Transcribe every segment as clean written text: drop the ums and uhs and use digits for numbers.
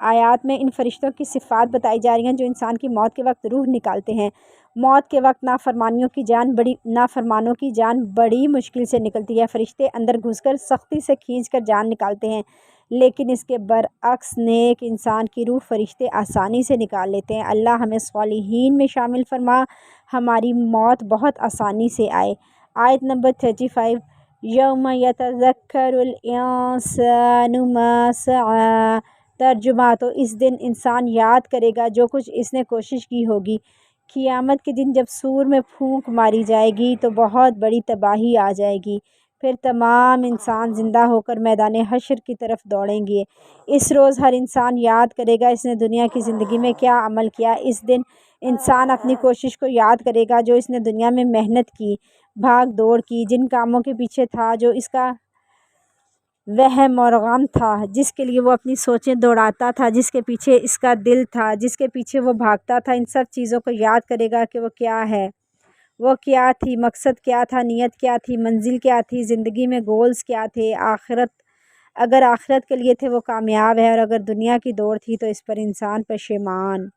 آیات میں ان فرشتوں کی صفات بتائی جا رہی ہیں جو انسان کی موت کے وقت روح نکالتے ہیں۔ موت کے وقت نافرمانوں کی جان بڑی مشکل سے نکلتی ہے۔ فرشتے اندر گھس کر سختی سے کھینچ کر جان نکالتے ہیں، لیکن اس کے برعکس نیک انسان کی روح فرشتے آسانی سے نکال لیتے ہیں۔ اللہ ہمیں صالحین میں شامل فرما، ہماری موت بہت آسانی سے آئے۔ آیت نمبر 35، یوم یتذکر الانسان ما سعی۔ ترجمہ، تو اس دن انسان یاد کرے گا جو کچھ اس نے کوشش کی ہوگی۔ قیامت کے دن جب سور میں پھونک ماری جائے گی تو بہت بڑی تباہی آ جائے گی، پھر تمام انسان زندہ ہو کر میدان حشر کی طرف دوڑیں گے۔ اس روز ہر انسان یاد کرے گا اس نے دنیا کی زندگی میں کیا عمل کیا۔ اس دن انسان اپنی کوشش کو یاد کرے گا جو اس نے دنیا میں محنت کی، بھاگ دوڑ کی، جن کاموں کے پیچھے تھا، جو اس کا وہم اور غم تھا، جس کے لیے وہ اپنی سوچیں دوڑاتا تھا، جس کے پیچھے اس کا دل تھا، جس کے پیچھے وہ بھاگتا تھا۔ ان سب چیزوں کو یاد کرے گا کہ وہ کیا ہے، وہ کیا تھی، مقصد کیا تھا، نیت کیا تھی، منزل کیا تھی، زندگی میں گولز کیا تھے۔ اگر آخرت کے لیے تھے وہ کامیاب ہے، اور اگر دنیا کی دوڑ تھی تو اس پر انسان پشیمان۔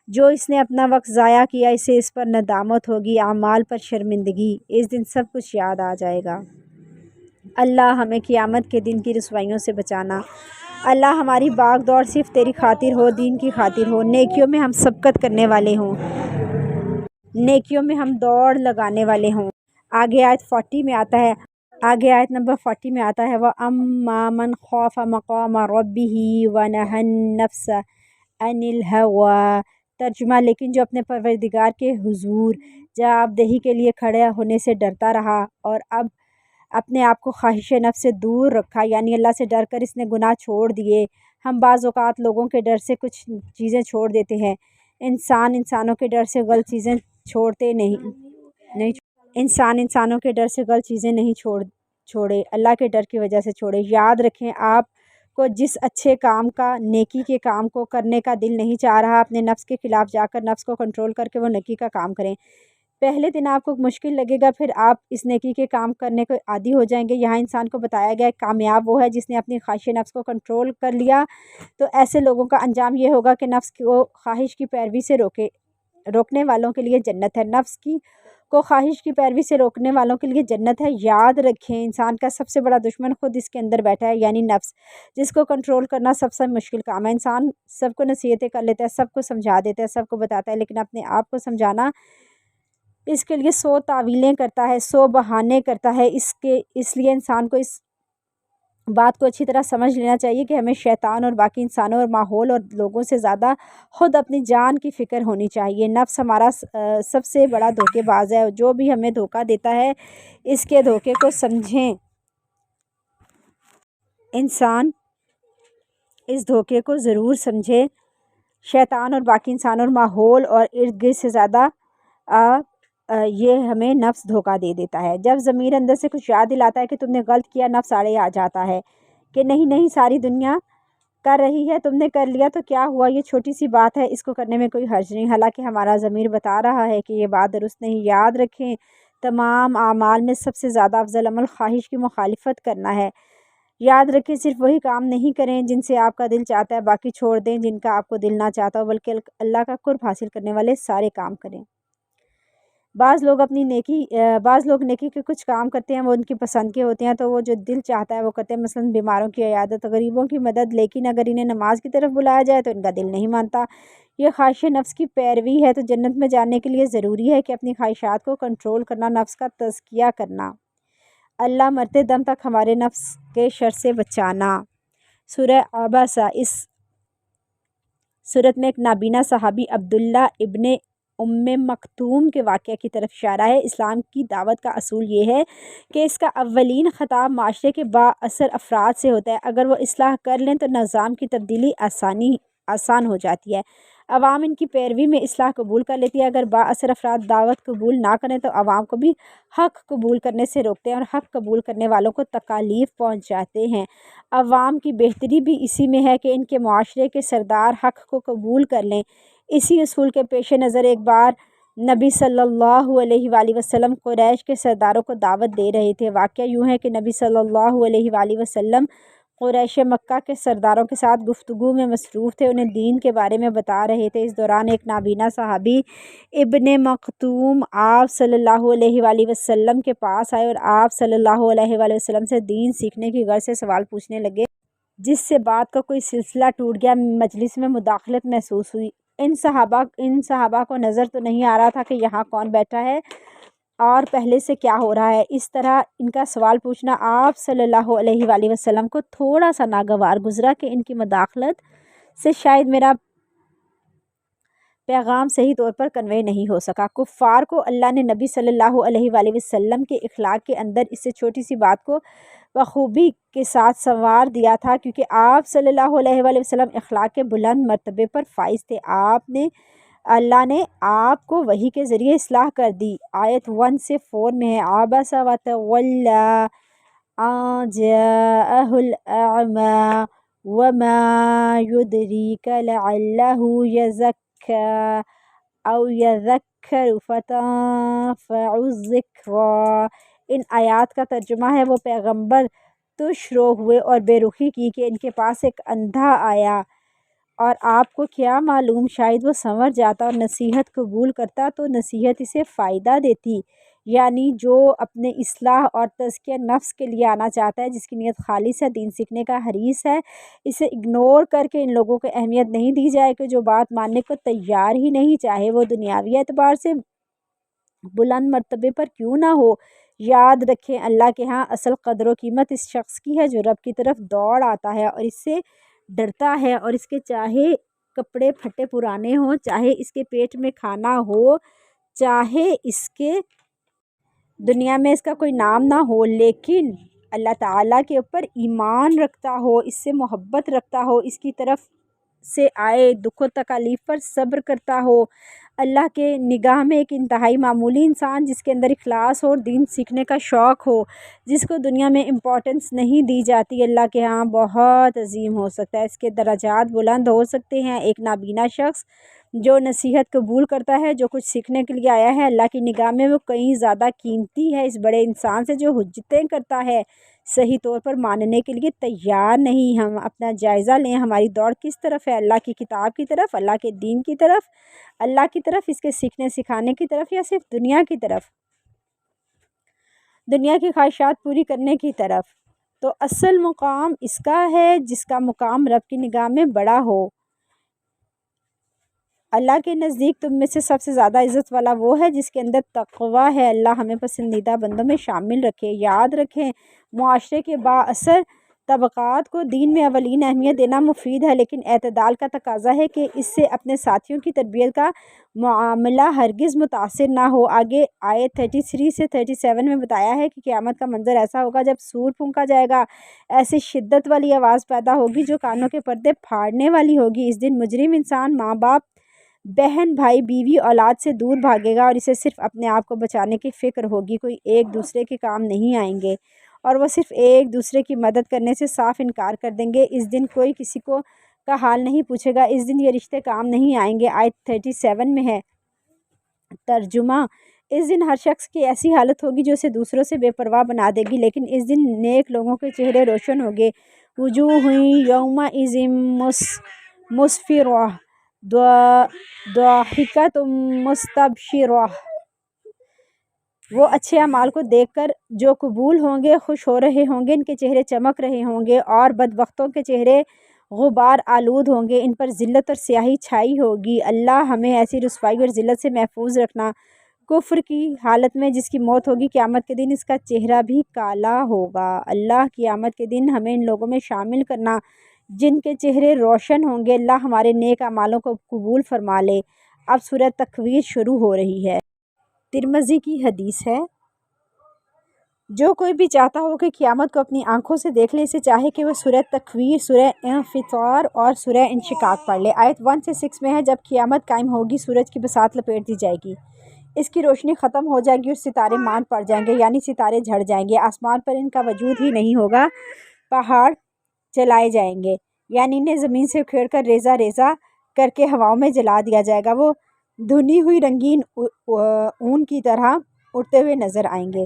جو اس نے اپنا وقت ضائع کیا اسے اس پر ندامت ہوگی، اعمال پر شرمندگی۔ اس دن سب کچھ یاد آ جائے گا۔ اللہ ہمیں قیامت کے دن کی رسوائیوں سے بچانا۔ اللہ ہماری باغ دوڑ صرف تیری خاطر ہو، دین کی خاطر ہو، نیکیوں میں ہم سبقت کرنے والے ہوں، نیکیوں میں ہم دوڑ لگانے والے ہوں۔ آگے آیت نمبر 40 میں آتا ہے وَأَمَّا مَنْ خَافَ مَقَامَ رَبِّهِ وَنَهَى النَّفْسَ عَنِ الْهَوَىٰ۔ ترجمہ، لیکن جو اپنے پروردگار کے حضور جواب دہی کے لیے کھڑے ہونے سے ڈرتا رہا اور اب اپنے آپ کو خواہش نفس سے دور رکھا، یعنی اللہ سے ڈر کر اس نے گناہ چھوڑ دیے۔ ہم بعض اوقات لوگوں کے ڈر سے کچھ چیزیں چھوڑ دیتے ہیں۔ انسانوں کے ڈر سے غلط چیزیں نہیں چھوڑے، اللہ کے ڈر کی وجہ سے چھوڑے۔ یاد رکھیں، آپ کو جس اچھے کام کا، نیکی کے کام کو کرنے کا دل نہیں چاہ رہا، اپنے نفس کے خلاف جا کر نفس کو کنٹرول کر کے وہ نیکی کا کام کریں۔ پہلے دن آپ کو مشکل لگے گا، پھر آپ اس نیکی کے کام کرنے کو عادی ہو جائیں گے۔ یہاں انسان کو بتایا گیا ہے کامیاب وہ ہے جس نے اپنی خواہش نفس کو کنٹرول کر لیا۔ تو ایسے لوگوں کا انجام یہ ہوگا کہ نفس کو خواہش کی پیروی سے روکنے والوں کے لیے جنت ہے، نفس کو خواہش کی پیروی سے روکنے والوں کے لیے جنت ہے۔ یاد رکھیں، انسان کا سب سے بڑا دشمن خود اس کے اندر بیٹھا ہے، یعنی نفس، جس کو کنٹرول کرنا سب سے مشکل کام ہے۔ انسان سب کو نصیحتیں کر لیتا ہے، سب کو سمجھا دیتا ہے، سب کو بتاتا ہے، لیکن اپنے آپ کو سمجھانا، اس کے لیے 100 تعویلیں کرتا ہے، 100 بہانے کرتا ہے۔ اس لیے انسان کو اس بات کو اچھی طرح سمجھ لینا چاہیے کہ ہمیں شیطان اور باقی انسانوں اور ماحول اور لوگوں سے زیادہ خود اپنی جان کی فکر ہونی چاہیے۔ نفس ہمارا سب سے بڑا دھوکے باز ہے، جو بھی ہمیں دھوکہ دیتا ہے اس کے دھوکے کو سمجھیں۔ انسان اس دھوکے کو ضرور سمجھے۔ شیطان اور باقی انسانوں اور ماحول اور ارد گرد سے زیادہ یہ ہمیں نفس دھوکہ دے دیتا ہے۔ جب ضمیر اندر سے کچھ یاد دلاتا ہے کہ تم نے غلط کیا، نفس آڑے آ جاتا ہے کہ نہیں ساری دنیا کر رہی ہے، تم نے کر لیا تو کیا ہوا، یہ چھوٹی سی بات ہے، اس کو کرنے میں کوئی حرج نہیں۔ حالانکہ ہمارا ضمیر بتا رہا ہے کہ یہ بات درست نہیں۔ یاد رکھیں، تمام اعمال میں سب سے زیادہ افضل عمل خواہش کی مخالفت کرنا ہے۔ یاد رکھیں، صرف وہی کام نہیں کریں جن سے آپ کا دل چاہتا ہے، باقی چھوڑ دیں جن کا آپ کو دل نہ چاہتا ہو، بلکہ اللہ کا قرب حاصل کرنے والے سارے کام کریں۔ بعض لوگ نیکی کے کچھ کام کرتے ہیں، وہ ان کی پسند کے ہوتے ہیں، تو وہ جو دل چاہتا ہے وہ کرتے ہیں، مثلا بیماروں کی عیادت، غریبوں کی مدد، لیکن اگر انہیں نماز کی طرف بلایا جائے تو ان کا دل نہیں مانتا۔ یہ خواہش نفس کی پیروی ہے۔ تو جنت میں جانے کے لیے ضروری ہے کہ اپنی خواہشات کو کنٹرول کرنا، نفس کا تزکیہ کرنا، اللہ مرتے دم تک ہمارے نفس کے شر سے بچانا۔ سورہ عبسہ، اس سورت میں ایک نابینا صحابی عبداللہ ابن مکتوم کے واقعہ کی طرف اشارہ ہے۔ اسلام کی دعوت کا اصول یہ ہے کہ اس کا اولین خطاب معاشرے کے با اثر افراد سے ہوتا ہے۔ اگر وہ اصلاح کر لیں تو نظام کی تبدیلی آسان ہو جاتی ہے۔ عوام ان کی پیروی میں اصلاح قبول کر لیتی ہے۔ اگر با اثر افراد دعوت قبول نہ کریں تو عوام کو بھی حق قبول کرنے سے روکتے ہیں اور حق قبول کرنے والوں کو تکالیف پہنچاتے ہیں۔ عوام کی بہتری بھی اسی میں ہے کہ ان کے معاشرے کے سردار حق کو قبول کر لیں۔ اسی اصول کے پیش نظر ایک بار نبی صلی اللہ علیہ وآلہ وسلم قریش کے سرداروں کو دعوت دے رہے تھے۔ واقعہ یوں ہے کہ نبی صلی اللہ علیہ وآلہ وسلم قریش مکہ کے سرداروں کے ساتھ گفتگو میں مصروف تھے، انہیں دین کے بارے میں بتا رہے تھے۔ اس دوران ایک نابینا صحابی ابن مکتوم آپ صلی اللہ علیہ وآلہ وسلم کے پاس آئے اور آپ صلی اللہ علیہ وآلہ وسلم سے دین سیکھنے کی غرض سے سوال پوچھنے لگے، جس سے بات کا کوئی سلسلہ ٹوٹ گیا۔ مجلس میں مداخلت محسوس ہوئی۔ ان صحابہ کو نظر تو نہیں آ رہا تھا کہ یہاں کون بیٹھا ہے اور پہلے سے کیا ہو رہا ہے۔ اس طرح ان کا سوال پوچھنا آپ صلی اللہ علیہ وآلہ وسلم کو تھوڑا سا ناگوار گزرا کہ ان کی مداخلت سے شاید میرا پیغام صحیح طور پر کنوے نہیں ہو سکا۔ کفار کو اللہ نے نبی صلی اللہ علیہ وآلہ وسلم کے اخلاق کے اندر اس سے چھوٹی سی بات کو بخوبی کے ساتھ سنوار دیا تھا، کیونکہ آپ صلی اللہ علیہ وآلہ وسلم اخلاق کے بلند مرتبے پر فائز تھے۔ اللہ نے آپ کو وحی کے ذریعے اصلاح کر دی۔ آیت 1 سے 4 میں ہے، عبس وتولی ان جاءہ الاعمی وما يدریک لعلہ یزکی او یذکر فتنفع الذکریٰ۔ ان آیات کا ترجمہ ہے، وہ پیغمبر تش رو ہوئے اور بے رخی کی کہ ان کے پاس ایک اندھا آیا اور آپ کو کیا معلوم، شاید وہ سنور جاتا اور نصیحت قبول کرتا تو نصیحت اسے فائدہ دیتی۔ یعنی جو اپنے اصلاح اور تزکیہ نفس کے لیے آنا چاہتا ہے، جس کی نیت خالص ہے، دین سیکھنے کا حریص ہے، اسے اگنور کر کے ان لوگوں کو اہمیت نہیں دی جائے کہ جو بات ماننے کو تیار ہی نہیں، چاہے وہ دنیاوی اعتبار سے بلند مرتبے پر کیوں نہ ہو۔ یاد رکھیں، اللہ کے ہاں اصل قدر و قیمت اس شخص کی ہے جو رب کی طرف دوڑ آتا ہے اور اس سے ڈرتا ہے، اور اس کے چاہے کپڑے پھٹے پرانے ہوں، چاہے اس کے پیٹ میں کھانا ہو، چاہے اس کے دنیا میں اس کا کوئی نام نہ ہو، لیکن اللہ تعالیٰ کے اوپر ایمان رکھتا ہو، اس سے محبت رکھتا ہو، اس کی طرف سے آئے دکھ و تکالیف پر صبر کرتا ہو۔ اللہ کے نگاہ میں ایک انتہائی معمولی انسان جس کے اندر اخلاص ہو اور دین سیکھنے کا شوق ہو، جس کو دنیا میں امپورٹنس نہیں دی جاتی، اللہ کے ہاں بہت عظیم ہو سکتا ہے، اس کے درجات بلند ہو سکتے ہیں۔ ایک نابینا شخص جو نصیحت قبول کرتا ہے، جو کچھ سیکھنے کے لیے آیا ہے، اللہ کی نگاہ میں وہ کہیں زیادہ قیمتی ہے اس بڑے انسان سے جو حجتیں کرتا ہے، صحیح طور پر ماننے کے لیے تیار نہیں۔ ہم اپنا جائزہ لیں، ہماری دوڑ کس طرف ہے؟ اللہ کی کتاب کی طرف، اللہ کے دین کی طرف، اللہ کی طرف، اس کے سیکھنے سکھانے کی طرف، یا صرف دنیا کی طرف، دنیا کی خواہشات پوری کرنے کی طرف؟ تو اصل مقام اس کا ہے جس کا مقام رب کی نگاہ میں بڑا ہو۔ اللہ کے نزدیک تم میں سے سب سے زیادہ عزت والا وہ ہے جس کے اندر تقوی ہے۔ اللہ ہمیں پسندیدہ بندوں میں شامل رکھے۔ یاد رکھیں، معاشرے کے بااثر طبقات کو دین میں اولین اہمیت دینا مفید ہے، لیکن اعتدال کا تقاضا ہے کہ اس سے اپنے ساتھیوں کی تربیت کا معاملہ ہرگز متاثر نہ ہو۔ آگے آیت 33 سے 37 میں بتایا ہے کہ قیامت کا منظر ایسا ہوگا جب سور پھونکا جائے گا، ایسی شدت والی آواز پیدا ہوگی جو کانوں کے پردے پھاڑنے والی ہوگی۔ اس دن مجرم انسان ماں باپ، بہن بھائی، بیوی، اولاد سے دور بھاگے گا اور اسے صرف اپنے آپ کو بچانے کی فکر ہوگی۔ کوئی ایک دوسرے کے کام نہیں آئیں گے اور وہ صرف ایک دوسرے کی مدد کرنے سے صاف انکار کر دیں گے۔ اس دن کوئی کسی کو کا حال نہیں پوچھے گا، اس دن یہ رشتے کام نہیں آئیں گے۔ آیت 37 میں ہے ترجمہ، اس دن ہر شخص کی ایسی حالت ہوگی جو اسے دوسروں سے بے پرواہ بنا دے گی، لیکن اس دن نیک لوگوں کے چہرے روشن ہوں گے۔ وجوہ یومئذ مسفرہ ضاحکۃ مستبشرہ۔ وہ اچھے اعمال کو دیکھ کر جو قبول ہوں گے خوش ہو رہے ہوں گے، ان کے چہرے چمک رہے ہوں گے، اور بدبختوں کے چہرے غبار آلود ہوں گے، ان پر ذلت اور سیاہی چھائی ہوگی۔ اللہ ہمیں ایسی رسوائی اور ذلت سے محفوظ رکھنا۔ کفر کی حالت میں جس کی موت ہوگی، قیامت کے دن اس کا چہرہ بھی کالا ہوگا۔ اللہ قیامت کے دن ہمیں ان لوگوں میں شامل کرنا جن کے چہرے روشن ہوں گے۔ اللہ ہمارے نیک اعمالوں کو قبول فرما لے۔ اب سورہ تکویر شروع ہو رہی ہے۔ ترمذی کی حدیث ہے، جو کوئی بھی چاہتا ہو کہ قیامت کو اپنی آنکھوں سے دیکھ لے، اسے چاہے کہ وہ سورہ تکویر، سورہ انفطار اور سورہ انشقاق پڑھ لے۔ آیت 1 سے 6 میں ہے، جب قیامت قائم ہوگی، سورج کی بساط لپیٹ دی جائے گی، اس کی روشنی ختم ہو جائے گی اور ستارے ماند پڑ جائیں گے، یعنی ستارے جھڑ جائیں گے، آسمان پر ان کا وجود ہی نہیں ہوگا، پہاڑ جلائے جائیں گے، یعنی انہیں زمین سے اکھیڑ کر ریزہ ریزہ کر کے ہواؤں میں جلا دیا جائے گا، وہ دھنی ہوئی رنگین اون کی طرح اڑتے ہوئے نظر آئیں گے۔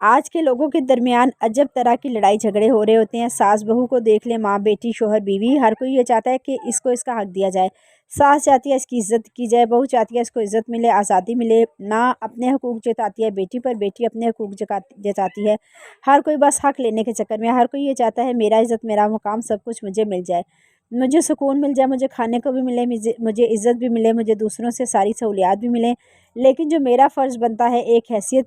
آج کے لوگوں کے درمیان عجب طرح کی لڑائی جھگڑے ہو رہے ہوتے ہیں۔ ساس بہو کو دیکھ لیں، ماں بیٹی، شوہر بیوی، ہر کوئی یہ چاہتا ہے کہ اس کو اس کا حق دیا جائے۔ ساس چاہتی ہے اس کی عزت کی جائے، بہو چاہتی ہے اس کو عزت ملے، آزادی ملے، ماں اپنے حقوق جتاتی ہے بیٹی پر، بیٹی اپنے حقوق جتاتی ہے۔ ہر کوئی بس حق لینے کے چکر میں، ہر کوئی یہ چاہتا ہے میرا عزت، میرا مقام، سب کچھ مجھے مل جائے، مجھے سکون مل جائے، مجھے کھانے کو بھی ملے، مجھے عزت بھی ملے، مجھے دوسروں سے ساری سہولیات بھی ملیں۔ لیکن جو میرا فرض بنتا ہے ایک حیثیت،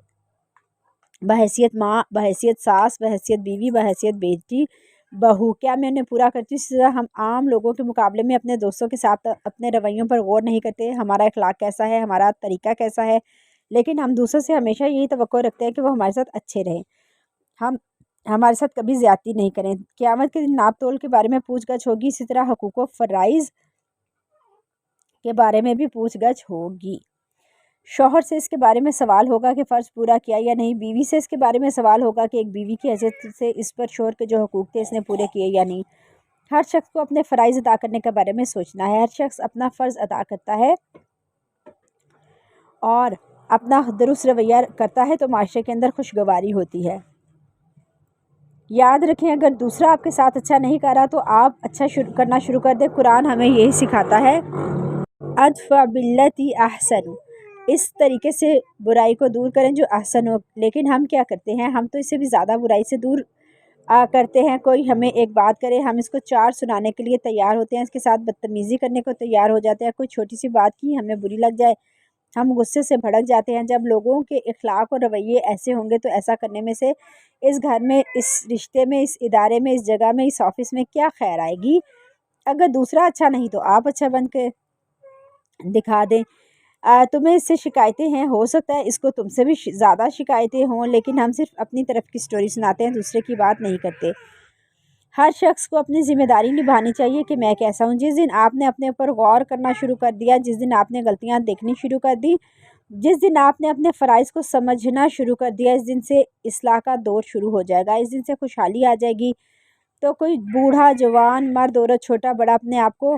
بحیثیت ماں، بحیثیت ساس، بحیثیت بیوی، بحیثیت بیٹی بہو، کیا میں انہیں پورا کرتی ہوں؟ اسی طرح ہم عام لوگوں کے مقابلے میں اپنے دوستوں کے ساتھ اپنے رویوں پر غور نہیں کرتے، ہمارا اخلاق کیسا ہے، ہمارا طریقہ کیسا ہے، لیکن ہم دوسروں سے ہمیشہ یہی توقع رکھتے ہیں کہ وہ ہمارے ساتھ اچھے رہیں، ہم ہمارے ساتھ کبھی زیادتی نہیں کریں۔ قیامت کے دن ناپ تول کے بارے میں پوچھ گچھ ہوگی، اسی طرح حقوق و فرائض کے بارے میں بھی پوچھ گچھ ہوگی۔ شوہر سے اس کے بارے میں سوال ہوگا کہ فرض پورا کیا یا نہیں، بیوی سے اس کے بارے میں سوال ہوگا کہ ایک بیوی کی حیثیت سے اس پر شوہر کے جو حقوق تھے اس نے پورے کیے یا نہیں۔ ہر شخص کو اپنے فرائض ادا کرنے کے بارے میں سوچنا ہے۔ ہر شخص اپنا فرض ادا کرتا ہے اور اپنا درست رویہ کرتا ہے تو معاشرے کے اندر خوشگواری ہوتی ہے۔ یاد رکھیں اگر دوسرا آپ کے ساتھ اچھا نہیں کر رہا تو آپ اچھا کرنا شروع کر دیں۔ قرآن ہمیں یہی سکھاتا ہے، ادفع باللتی احسن، اس طریقے سے برائی کو دور کریں جو احسن ہو۔ لیکن ہم کیا کرتے ہیں، ہم تو اس سے بھی زیادہ برائی سے دور کرتے ہیں۔ کوئی ہمیں ایک بات کرے، ہم اس کو چار سنانے کے لیے تیار ہوتے ہیں، اس کے ساتھ بدتمیزی کرنے کو تیار ہو جاتے ہیں۔ کوئی چھوٹی سی بات کی ہمیں بری لگ جائے، ہم غصے سے بھڑک جاتے ہیں۔ جب لوگوں کے اخلاق اور رویے ایسے ہوں گے تو ایسا کرنے میں سے اس گھر میں، اس رشتے میں، اس ادارے میں، اس جگہ میں، اس آفس میں کیا خیر آئے گی؟ اگر دوسرا اچھا نہیں تو آپ اچھا بن کے دکھا دیں۔ تمہیں اس سے شکایتیں ہیں، ہو سکتا ہے اس کو تم سے بھی زیادہ شکایتیں ہوں، لیکن ہم صرف اپنی طرف کی سٹوری سناتے ہیں، دوسرے کی بات نہیں کرتے۔ ہر شخص کو اپنی ذمہ داری نبھانی چاہیے کہ میں کیسا ہوں۔ جس دن آپ نے اپنے اوپر غور کرنا شروع کر دیا، جس دن آپ نے غلطیاں دیکھنی شروع کر دی، جس دن آپ نے اپنے فرائض کو سمجھنا شروع کر دیا، اس دن سے اصلاح کا دور شروع ہو جائے گا، اس دن سے خوشحالی آ جائے گی۔ تو کوئی بوڑھا، جوان، مرد، عورت، چھوٹا بڑا، اپنے آپ کو،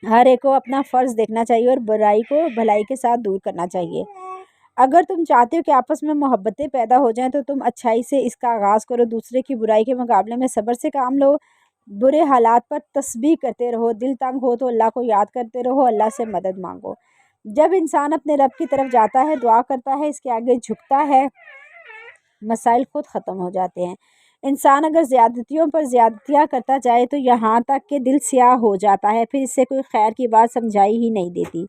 ہر ایک کو اپنا فرض دیکھنا چاہیے اور برائی کو بھلائی کے ساتھ دور کرنا چاہیے۔ اگر تم چاہتے ہو کہ آپس میں محبتیں پیدا ہو جائیں تو تم اچھائی سے اس کا آغاز کرو، دوسرے کی برائی کے مقابلے میں صبر سے کام لو، برے حالات پر تسبیح کرتے رہو، دل تنگ ہو تو اللہ کو یاد کرتے رہو، اللہ سے مدد مانگو۔ جب انسان اپنے رب کی طرف جاتا ہے، دعا کرتا ہے، اس کے آگے جھکتا ہے، مسائل خود ختم ہو جاتے ہیں۔ انسان اگر زیادتیوں پر زیادتیاں کرتا جائے تو یہاں تک کہ دل سیاہ ہو جاتا ہے، پھر اس سے کوئی خیر کی بات سمجھائی ہی نہیں دیتی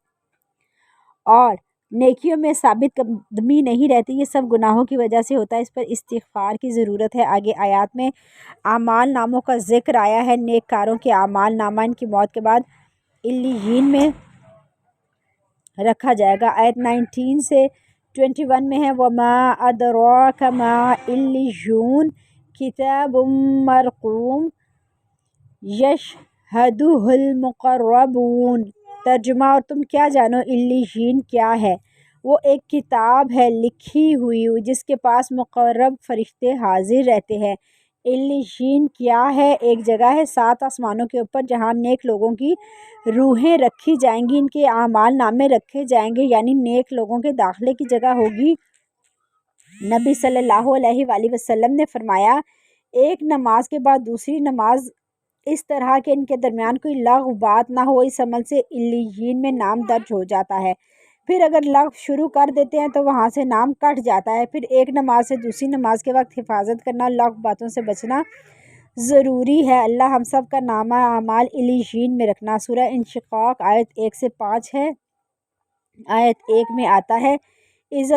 اور نیکیوں میں ثابت قدمی نہیں رہتی۔ یہ سب گناہوں کی وجہ سے ہوتا ہے، اس پر استغفار کی ضرورت ہے۔ آگے آیات میں اعمال ناموں کا ذکر آیا ہے، نیک کاروں کے اعمال نامہ ان کی موت کے بعد علیین میں رکھا جائے گا۔ آیت 19 سے 21 میں ہے، وَمَا أَدْرَاكَ مَا عِلِّيُّونَ کتاب مرقوم یشہدہ المقربون۔ ترجمہ، اور تم کیا جانو علیین کیا ہے؟ وہ ایک کتاب ہے لکھی ہوئی جس کے پاس مقرب فرشتے حاضر رہتے ہیں۔ علیین کیا ہے؟ ایک جگہ ہے 7 آسمانوں کے اوپر جہاں نیک لوگوں کی روحیں رکھی جائیں گی، ان کے اعمال نامے رکھے جائیں گے، یعنی نیک لوگوں کے داخلے کی جگہ ہوگی۔ نبی صلی اللہ علیہ وآلہ وسلم نے فرمایا، ایک نماز کے بعد دوسری نماز اس طرح کہ ان کے درمیان کوئی لغو بات نہ ہو، اس عمل سے علیین میں نام درج ہو جاتا ہے۔ پھر اگر لغو شروع کر دیتے ہیں تو وہاں سے نام کٹ جاتا ہے۔ پھر ایک نماز سے دوسری نماز کے وقت حفاظت کرنا، لغو باتوں سے بچنا ضروری ہے۔ اللہ ہم سب کا نامہ اعمال علیین میں رکھنا۔ سورہ انشقاق آیت 1 سے 5 ہے۔ آیت 1 میں آتا ہے، اذا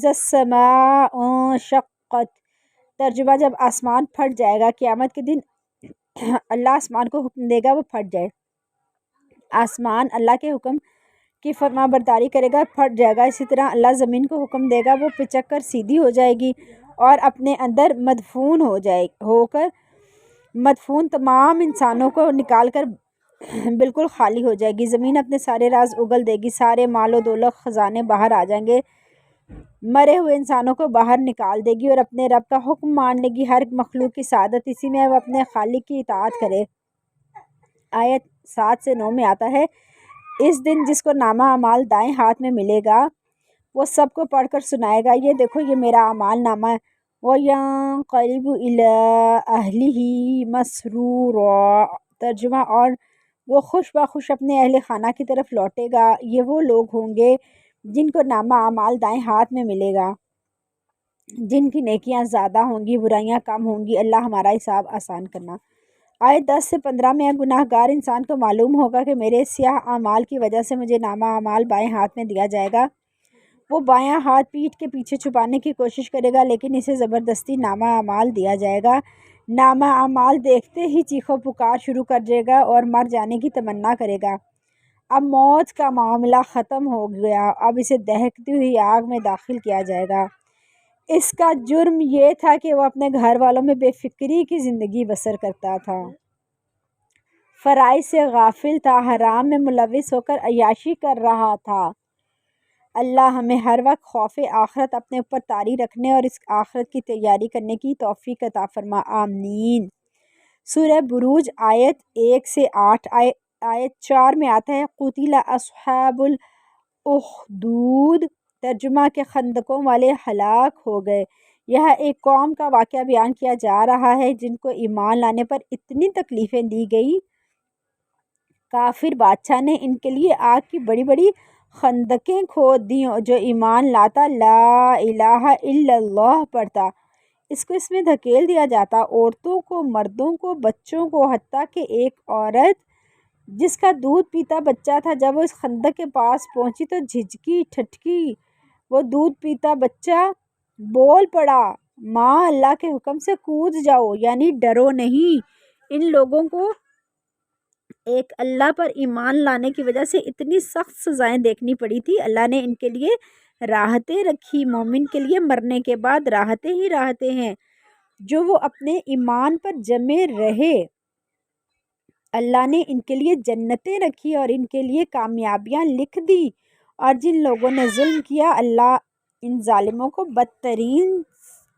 السماء انشقت۔ ترجمہ، جب آسمان پھٹ جائے گا۔ قیامت کے دن اللہ آسمان کو حکم دے گا وہ پھٹ جائے، آسمان اللہ کے حکم کی فرما برداری کرے گا، پھٹ جائے گا۔ اسی طرح اللہ زمین کو حکم دے گا، وہ پچک کر سیدھی ہو جائے گی اور اپنے اندر ہو کر مدفون تمام انسانوں کو نکال کر بالکل خالی ہو جائے گی۔ زمین اپنے سارے راز اگل دے گی، سارے مال و دولت خزانے باہر آ جائیں گے، مرے ہوئے انسانوں کو باہر نکال دے گی اور اپنے رب کا حکم مان لے گی۔ ہر مخلوق کی سعادت اسی میں ہے، وہ اپنے خالق کی اطاعت کرے۔ آیت 7 سے 9 میں آتا ہے، اس دن جس کو نامہ اعمال دائیں ہاتھ میں ملے گا وہ سب کو پڑھ کر سنائے گا، یہ دیکھو یہ میرا اعمال نامہ ہے۔ وَيَنقَلِبُ إِلَىٰ أَهْلِهِ مَسْرُورًا، ترجمہ، اور وہ خوش بخوش اپنے اہل خانہ کی طرف لوٹے گا۔ یہ وہ لوگ ہوں گے جن کو نامہ اعمال دائیں ہاتھ میں ملے گا، جن کی نیکیاں زیادہ ہوں گی، برائیاں کم ہوں گی۔ اللہ ہمارا حساب آسان کرنا۔ آیت 10 سے 15 میں گناہ گار انسان کو معلوم ہوگا کہ میرے سیاہ اعمال کی وجہ سے مجھے نامہ اعمال بائیں ہاتھ میں دیا جائے گا۔ وہ بایاں ہاتھ پیٹھ کے پیچھے چھپانے کی کوشش کرے گا، لیکن اسے زبردستی نامہ اعمال دیا جائے گا۔ نامہ اعمال دیکھتے ہی چیخو پکار شروع کر دے گا اور مر جانے کی تمنا کرے گا۔ اب موت کا معاملہ ختم ہو گیا، اب اسے دہکتی ہوئی آگ میں داخل کیا جائے گا۔ اس کا جرم یہ تھا کہ وہ اپنے گھر والوں میں بے فکری کی زندگی بسر کرتا تھا، فرائض سے غافل تھا، حرام میں ملوث ہو کر عیاشی کر رہا تھا۔ اللہ ہمیں ہر وقت خوف آخرت اپنے اوپر طاری رکھنے اور اس آخرت کی تیاری کرنے کی توفیق عطا فرما، آمین۔ سورہ بروج آیت 1 سے 8، آیت 4 میں آتا ہے قُتِلَ اصحاب الاخدود، ترجمہ کہ خندقوں والے ہلاک ہو گئے۔ یہاں ایک قوم کا واقعہ بیان کیا جا رہا ہے جن کو ایمان لانے پر اتنی تکلیفیں دی گئی، کافر بادشاہ نے ان کے لیے آگ کی بڑی بڑی خندقیں کھود دیں۔ جو ایمان لاتا لا الہ الا اللہ پڑھتا، اس کو اس میں دھکیل دیا جاتا، عورتوں کو، مردوں کو، بچوں کو، حتیٰ کہ ایک عورت جس کا دودھ پیتا بچہ تھا جب وہ اس خندق کے پاس پہنچی تو جھجکی، ٹھٹکی۔ وہ دودھ پیتا بچہ بول پڑا، ماں اللہ کے حکم سے کود جاؤ، یعنی ڈرو نہیں۔ ان لوگوں کو ایک اللہ پر ایمان لانے کی وجہ سے اتنی سخت سزائیں دیکھنی پڑی تھی، اللہ نے ان کے لیے راحتیں رکھی۔ مومن کے لیے مرنے کے بعد راحتیں ہی راحتیں ہیں، جو وہ اپنے ایمان پر جمے رہے۔ اللہ نے ان کے لیے جنتیں رکھی اور ان کے لیے کامیابیاں لکھ دی، اور جن لوگوں نے ظلم کیا اللہ ان ظالموں کو بدترین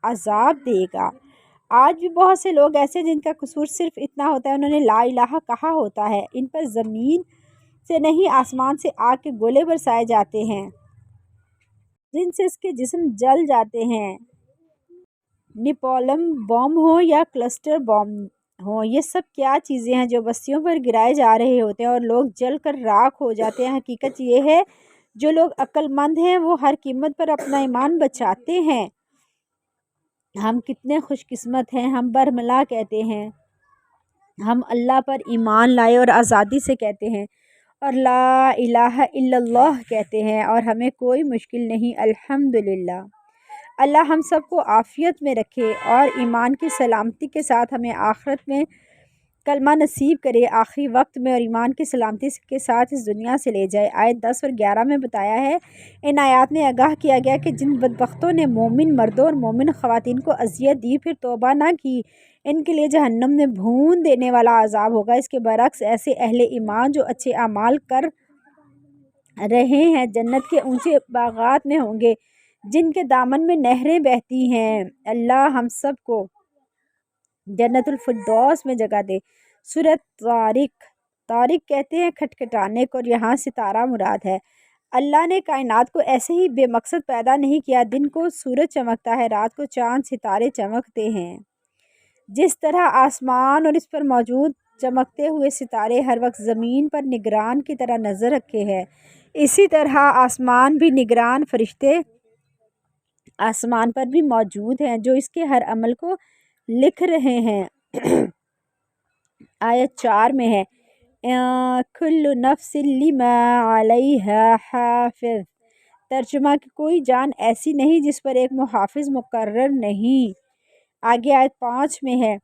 عذاب دے گا۔ آج بھی بہت سے لوگ ایسے جن کا قصور صرف اتنا ہوتا ہے انہوں نے لا الہ کہا ہوتا ہے، ان پر زمین سے نہیں آسمان سے آگ کے گولے برسائے جاتے ہیں جن سے اس کے جسم جل جاتے ہیں، نیپولم بم ہو یا کلسٹر بم ہو، یہ سب کیا چیزیں ہیں جو بستیوں پر گرائے جا رہے ہوتے ہیں اور لوگ جل کر راکھ ہو جاتے ہیں۔ حقیقت یہ ہے جو لوگ عقل مند ہیں وہ ہر قیمت پر اپنا ایمان بچاتے ہیں۔ ہم کتنے خوش قسمت ہیں، ہم برملا کہتے ہیں، ہم اللہ پر ایمان لائے اور آزادی سے کہتے ہیں اور لا الہ الا اللہ کہتے ہیں، اور ہمیں کوئی مشکل نہیں، الحمدللہ۔ اللہ ہم سب کو عافیت میں رکھے اور ایمان کی سلامتی کے ساتھ ہمیں آخرت میں کلمہ نصیب کرے، آخری وقت میں، اور ایمان کی سلامتی کے ساتھ اس دنیا سے لے جائے۔ آیت 10 اور 11 میں بتایا ہے، ان آیات میں آگاہ کیا گیا کہ جن بدبختوں نے مومن مردوں اور مومن خواتین کو اذیت دی پھر توبہ نہ کی، ان کے لیے جہنم میں بھون دینے والا عذاب ہوگا۔ اس کے برعکس ایسے اہل ایمان جو اچھے اعمال کر رہے ہیں جنت کے اونچے باغات میں ہوں گے جن کے دامن میں نہریں بہتی ہیں۔ اللہ ہم سب کو جنت الفردوس میں جگہ دے۔ سورہ طارق، طارق کہتے ہیں کھٹکھٹانے کو، اور یہاں ستارہ مراد ہے۔ اللہ نے کائنات کو ایسے ہی بے مقصد پیدا نہیں کیا، دن کو سورج چمکتا ہے، رات کو چاند ستارے چمکتے ہیں۔ جس طرح آسمان اور اس پر موجود چمکتے ہوئے ستارے ہر وقت زمین پر نگران کی طرح نظر رکھے ہیں، اسی طرح آسمان بھی نگران فرشتے آسمان پر بھی موجود ہیں جو اس کے ہر عمل کو لکھ رہے ہیں۔ آیت 4 میں ہے کل نفس لما علیہا حافظ، ترجمہ کہ کوئی جان ایسی نہیں جس پر ایک محافظ مقرر نہیں۔ آگے آیت 5 میں ہے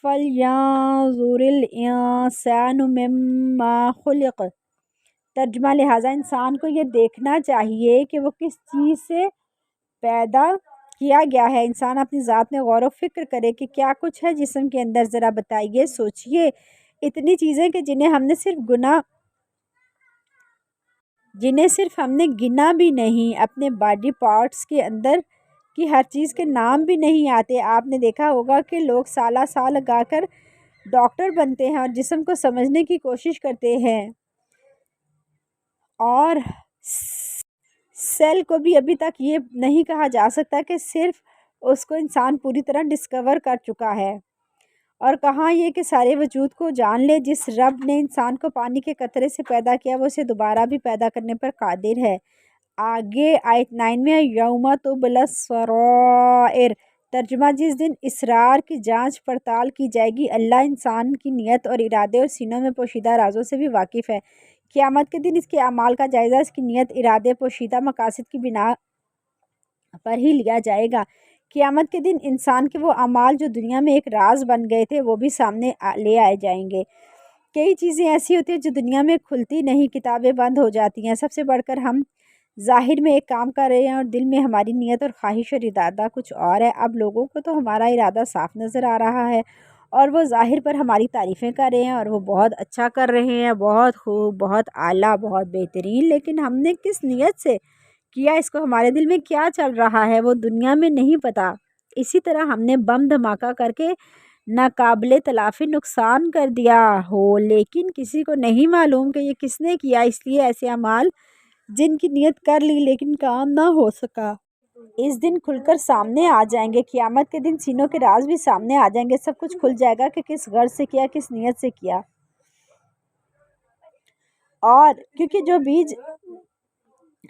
فَلْيَنظُرِ الْإِنسَانُ مِمَّا خُلِقَ، ترجمہ لہٰذا انسان کو یہ دیکھنا چاہیے کہ وہ کس چیز سے پیدا کیا گیا ہے۔ انسان اپنی ذات میں غور و فکر کرے کہ کیا کچھ ہے جسم کے اندر، ذرا بتائیے، سوچئے۔ اتنی چیزیں کہ جنہیں صرف ہم نے گنا بھی نہیں، اپنے باڈی پارٹس کے اندر کی ہر چیز کے نام بھی نہیں آتے۔ آپ نے دیکھا ہوگا کہ لوگ سالہ سال لگا کر ڈاکٹر بنتے ہیں اور جسم کو سمجھنے کی کوشش کرتے ہیں، اور سیل کو بھی ابھی تک یہ نہیں کہا جا سکتا کہ صرف اس کو انسان پوری طرح ڈسکور کر چکا ہے، اور کہاں یہ کہ سارے وجود کو جان لے جس رب نے انسان کو پانی کے قطرے سے پیدا کیا وہ اسے دوبارہ بھی پیدا کرنے پر قادر ہے۔ آگے آیت 9 میں ہے یوم تبلی السرائر، ترجمہ جس دن اسرار کی جانچ پڑتال کی جائے گی۔ اللہ انسان کی نیت اور ارادے اور سینوں میں پوشیدہ رازوں سے بھی واقف ہے۔ قیامت کے دن اس کے اعمال کا جائزہ اس کی نیت، ارادے، پوشیدہ مقاصد کی بنا پر ہی لیا جائے گا۔ قیامت کے دن انسان کے وہ اعمال جو دنیا میں ایک راز بن گئے تھے وہ بھی سامنے لے آئے جائیں گے۔ کئی چیزیں ایسی ہوتی ہیں جو دنیا میں کھلتی نہیں، کتابیں بند ہو جاتی ہیں۔ سب سے بڑھ کر ہم ظاہر میں ایک کام کر رہے ہیں اور دل میں ہماری نیت اور خواہش اور ارادہ کچھ اور ہے۔ اب لوگوں کو تو ہمارا ارادہ صاف نظر آ رہا ہے اور وہ ظاہر پر ہماری تعریفیں کر رہے ہیں اور وہ بہت اچھا کر رہے ہیں، بہت خوب، بہت اعلیٰ، بہت بہترین، لیکن ہم نے کس نیت سے کیا، اس کو ہمارے دل میں کیا چل رہا ہے وہ دنیا میں نہیں پتہ۔ اسی طرح ہم نے بم دھماکہ کر کے ناقابل تلافی نقصان کر دیا ہو، لیکن کسی کو نہیں معلوم کہ یہ کس نے کیا، اس لیے ایسے اعمال جن کی نیت کر لی لیکن کام نہ ہو سکا اس دن کھل کر سامنے آ جائیں گے۔ قیامت کے دن سینوں کے راز بھی سامنے آ جائیں گے، سب کچھ کھل جائے گا کہ کس غرض سے کیا، کس نیت سے کیا۔ اور کیونکہ جو بیج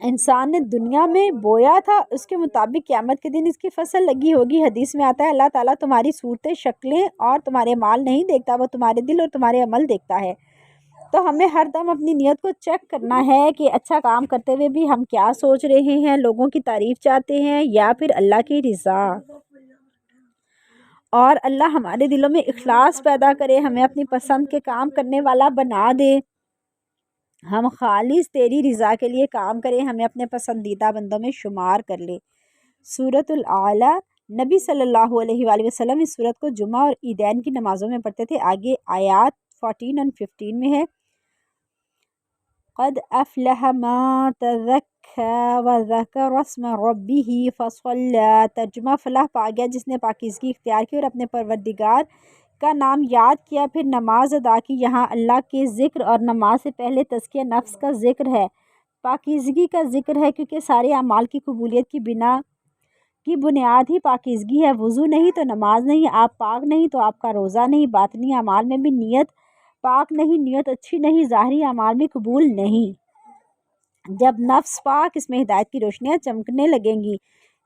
انسان نے دنیا میں بویا تھا اس کے مطابق قیامت کے دن اس کی فصل لگی ہوگی۔ حدیث میں آتا ہے اللہ تعالیٰ تمہاری صورتیں، شکلیں اور تمہارے مال نہیں دیکھتا، وہ تمہارے دل اور تمہارے عمل دیکھتا ہے۔ تو ہمیں ہر دم اپنی نیت کو چیک کرنا ہے کہ اچھا کام کرتے ہوئے بھی ہم کیا سوچ رہے ہیں، لوگوں کی تعریف چاہتے ہیں یا پھر اللہ کی رضا۔ اور اللہ ہمارے دلوں میں اخلاص پیدا کرے، ہمیں اپنی پسند کے کام کرنے والا بنا دے، ہم خالص تیری رضا کے لیے کام کریں، ہمیں اپنے پسندیدہ بندوں میں شمار کر لے۔ سورۃ الاعلیٰ، نبی صلی اللہ علیہ وآلہ وسلم اس سورت کو جمعہ اور عیدین کی نمازوں میں پڑھتے تھے۔ آگے آیات 14 اور 15 میں ہے قد افلح من تزکى وذکر اسم ربہ فصلی، ترجمہ فلاح پا گیا جس نے پاکیزگی اختیار کی اور اپنے پروردگار کا نام یاد کیا پھر نماز ادا کی۔ یہاں اللہ کے ذکر اور نماز سے پہلے تزکیہ نفس کا ذکر ہے، پاکیزگی کا ذکر ہے، کیونکہ سارے اعمال کی قبولیت کی بنیاد ہی پاکیزگی ہے۔ وضو نہیں تو نماز نہیں، آپ پاک نہیں تو آپ کا روزہ نہیں، باطنی اعمال میں بھی نیت پاک نہیں، نیت اچھی نہیں، ظاہری اعمال بھی قبول نہیں۔ جب نفس پاک، اس میں ہدایت کی روشنیاں چمکنے لگیں گی۔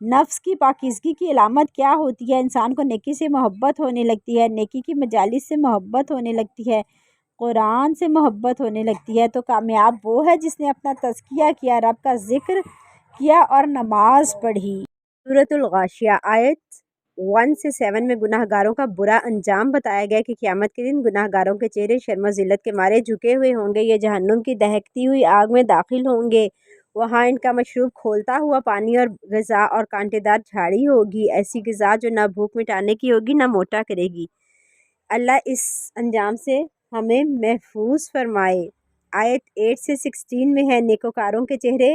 نفس کی پاکیزگی کی علامت کیا ہوتی ہے؟ انسان کو نیکی سے محبت ہونے لگتی ہے، نیکی کی مجالس سے محبت ہونے لگتی ہے، قرآن سے محبت ہونے لگتی ہے۔ تو کامیاب وہ ہے جس نے اپنا تزکیہ کیا، رب کا ذکر کیا اور نماز پڑھی۔ سورۃ الغاشیہ، آیت 1 سے 7 میں گناہ گاروں کا برا انجام بتایا گیا کہ قیامت کے دن گناہ گاروں کے چہرے شرم و ذلت کے مارے جھکے ہوئے ہوں گے، یہ جہنم کی دہکتی ہوئی آگ میں داخل ہوں گے، وہاں ان کا مشروب کھولتا ہوا پانی اور غذا اور کانٹے دار جھاڑی ہوگی، ایسی غذا جو نہ بھوک مٹانے کی ہوگی نہ موٹا کرے گی۔ اللہ اس انجام سے ہمیں محفوظ فرمائے۔ آیت 8 سے 16 میں ہے نیکوکاروں کے چہرے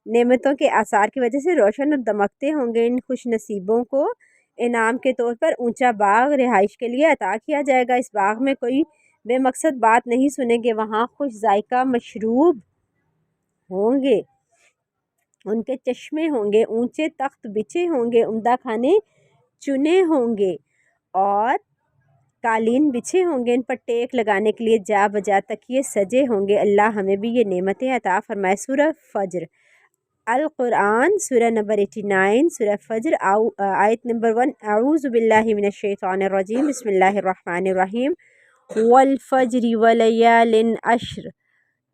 نعمتوں کے آثار کی وجہ سے روشن اور دمکتے ہوں گے، ان خوش نصیبوں کو انعام کے طور پر اونچا باغ رہائش کے لیے عطا کیا جائے گا۔ اس باغ میں کوئی بے مقصد بات نہیں سنیں گے، وہاں خوش ذائقہ مشروب ہوں گے، ان کے چشمے ہوں گے، اونچے تخت بچھے ہوں گے، عمدہ کھانے چنے ہوں گے اور قالین بچھے ہوں گے، ان پر ٹیک لگانے کے لیے جا بجا تکیے سجے ہوں گے۔ اللہ ہمیں بھی یہ نعمتیں عطا فرمائے۔ سورہ فجر، القرآن، سورہ نمبر 89، سورہ فجر، آیت نمبر 1، اعوذ باللہ من الشیطان الرجیم، بسم اللہ الرحمن الرحیم، والفجر ولیال عشر،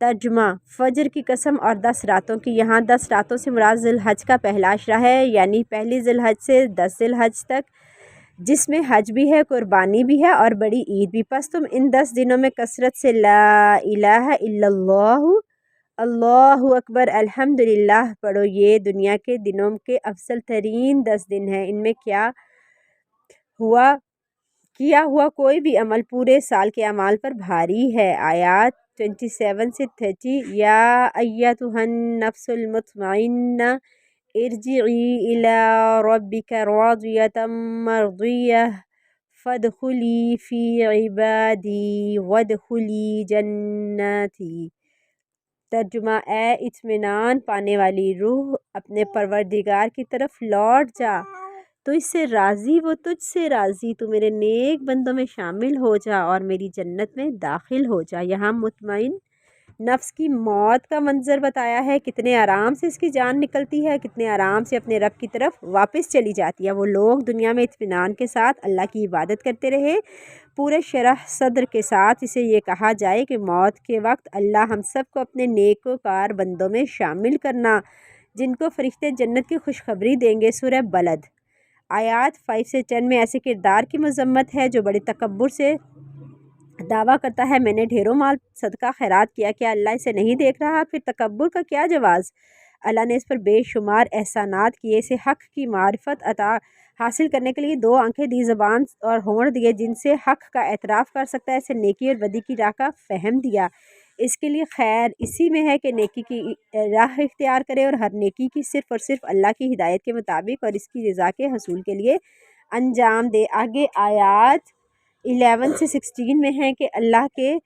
ترجمہ فجر کی قسم اور 10 راتوں کی۔ یہاں 10 راتوں سے مراد ذی الحج کا پہلا عشرہ ہے، یعنی پہلی ذی الحج سے 10 ذی الحج تک، جس میں حج بھی ہے، قربانی بھی ہے اور بڑی عید بھی۔ پس تم ان 10 دنوں میں کثرت سے لا الہ الا اللہ، اللہ اکبر، الحمدللہ پڑھو، یہ دنیا کے دنوں کے افضل ترین 10 دن ہیں، ان میں کیا ہوا کوئی بھی عمل پورے سال کے اعمال پر بھاری ہے۔ آیات 27 سے 30، یا ایتھا النفس المطمئنہ ارجعی الی ربک راضیۃ مرضیہ فادخلی فی عبادی وادخلی جنتی۔ ترجمہ: اے اطمینان پانے والی روح، اپنے پروردگار کی طرف لوٹ جا، تو اس سے راضی، وہ تجھ سے راضی، تو میرے نیک بندوں میں شامل ہو جا اور میری جنت میں داخل ہو جا۔ یہاں مطمئن نفس کی موت کا منظر بتایا ہے، کتنے آرام سے اس کی جان نکلتی ہے، کتنے آرام سے اپنے رب کی طرف واپس چلی جاتی ہے۔ وہ لوگ دنیا میں اطمینان کے ساتھ اللہ کی عبادت کرتے رہے، پورے شرح صدر کے ساتھ اسے یہ کہا جائے کہ موت کے وقت اللہ ہم سب کو اپنے نیکوکار بندوں میں شامل کرنا، جن کو فرشتے جنت کی خوشخبری دیں گے۔ سورہ بلد آیات 5 سے 10 میں ایسے کردار کی مذمت ہے جو بڑے تکبر سے دعویٰ کرتا ہے میں نے ڈھیروں مال صدقہ خیرات کیا، کیا اللہ اسے نہیں دیکھ رہا؟ پھر تکبر کا کیا جواز؟ اللہ نے اس پر بے شمار احسانات کیے، اسے حق کی معرفت عطا حاصل کرنے کے لیے 2 آنکھیں دی، زبان اور ہونٹ دیے جن سے حق کا اعتراف کر سکتا ہے، اسے نیکی اور بدی کی راہ کا فہم دیا۔ اس کے لیے خیر اسی میں ہے کہ نیکی کی راہ اختیار کرے اور ہر نیکی کی صرف اور صرف اللہ کی ہدایت کے مطابق اور اس کی رضا کے حصول کے لیے انجام دے۔ آگے آیات 11 سے 16 میں ہے کہ اللہ کے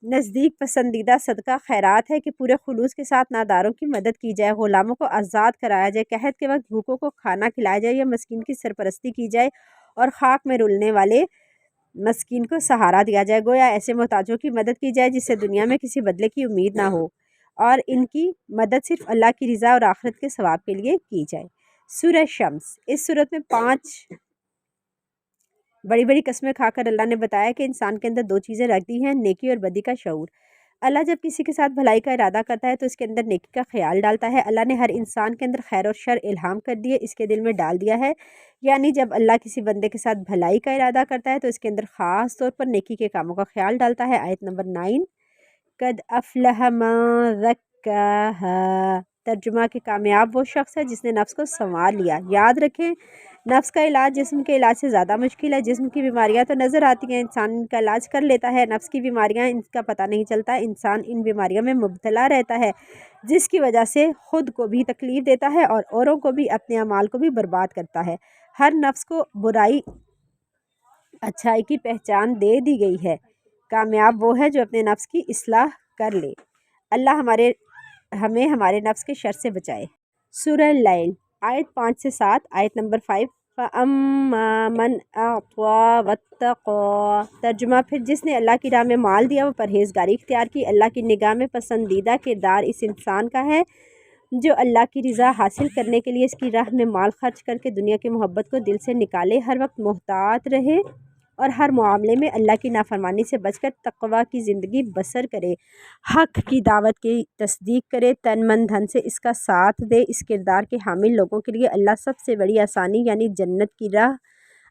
نزدیک پسندیدہ صدقہ خیرات ہے کہ پورے خلوص کے ساتھ ناداروں کی مدد کی جائے، غلاموں کو آزاد کرایا جائے، قحط کے وقت بھوکوں کو کھانا کھلایا جائے یا مسکین کی سرپرستی کی جائے اور خاک میں رلنے والے مسکین کو سہارا دیا جائے، گویا ایسے محتاجوں کی مدد کی جائے جس سے دنیا میں کسی بدلے کی امید نہ ہو اور ان کی مدد صرف اللہ کی رضا اور آخرت کے ثواب کے لیے کی جائے۔ سورہ شمس، اس صورت میں 5 بڑی بڑی قسمیں کھا کر اللہ نے بتایا کہ انسان کے اندر 2 چیزیں رکھ دی ہیں، نیکی اور بدی کا شعور۔ اللہ جب کسی کے ساتھ بھلائی کا ارادہ کرتا ہے تو اس کے اندر نیکی کا خیال ڈالتا ہے۔ اللہ نے ہر انسان کے اندر خیر اور شر الہام کر دیے، اس کے دل میں ڈال دیا ہے، یعنی جب اللہ کسی بندے کے ساتھ بھلائی کا ارادہ کرتا ہے تو اس کے اندر خاص طور پر نیکی کے کاموں کا خیال ڈالتا ہے۔ آیت نمبر 9، قد افلح من زکاہا، ترجمہ کہ کامیاب وہ شخص ہے جس نے نفس کو سنوار لیا۔ یاد رکھیں نفس کا علاج جسم کے علاج سے زیادہ مشکل ہے۔ جسم کی بیماریاں تو نظر آتی ہیں، انسان ان کا علاج کر لیتا ہے، نفس کی بیماریاں ان کا پتہ نہیں چلتا، انسان ان بیماریوں میں مبتلا رہتا ہے جس کی وجہ سے خود کو بھی تکلیف دیتا ہے اور اوروں کو بھی، اپنے اعمال کو بھی برباد کرتا ہے۔ ہر نفس کو برائی اچھائی کی پہچان دے دی گئی ہے، کامیاب وہ ہے جو اپنے نفس کی اصلاح کر لے۔ اللہ ہمیں ہمارے نفس کے شر سے بچائے۔ سورہ اللیل آیت 5 سے 7، آیت نمبر 5، فَأَمَّا مَنْ أَعْطَىٰ وَاتَّقَىٰ، ترجمہ پھر جس نے اللہ کی راہ میں مال دیا، وہ پرہیزگاری اختیار کی۔ اللہ کی نگاہ میں پسندیدہ کردار اس انسان کا ہے جو اللہ کی رضا حاصل کرنے کے لیے اس کی راہ میں مال خرچ کر کے دنیا کی محبت کو دل سے نکالے، ہر وقت محتاط رہے اور ہر معاملے میں اللہ کی نافرمانی سے بچ کر تقویٰ کی زندگی بسر کرے، حق کی دعوت کی تصدیق کرے، تن من دھن سے اس کا ساتھ دے۔ اس کردار کے حامل لوگوں کے لیے اللہ سب سے بڑی آسانی یعنی جنت کی راہ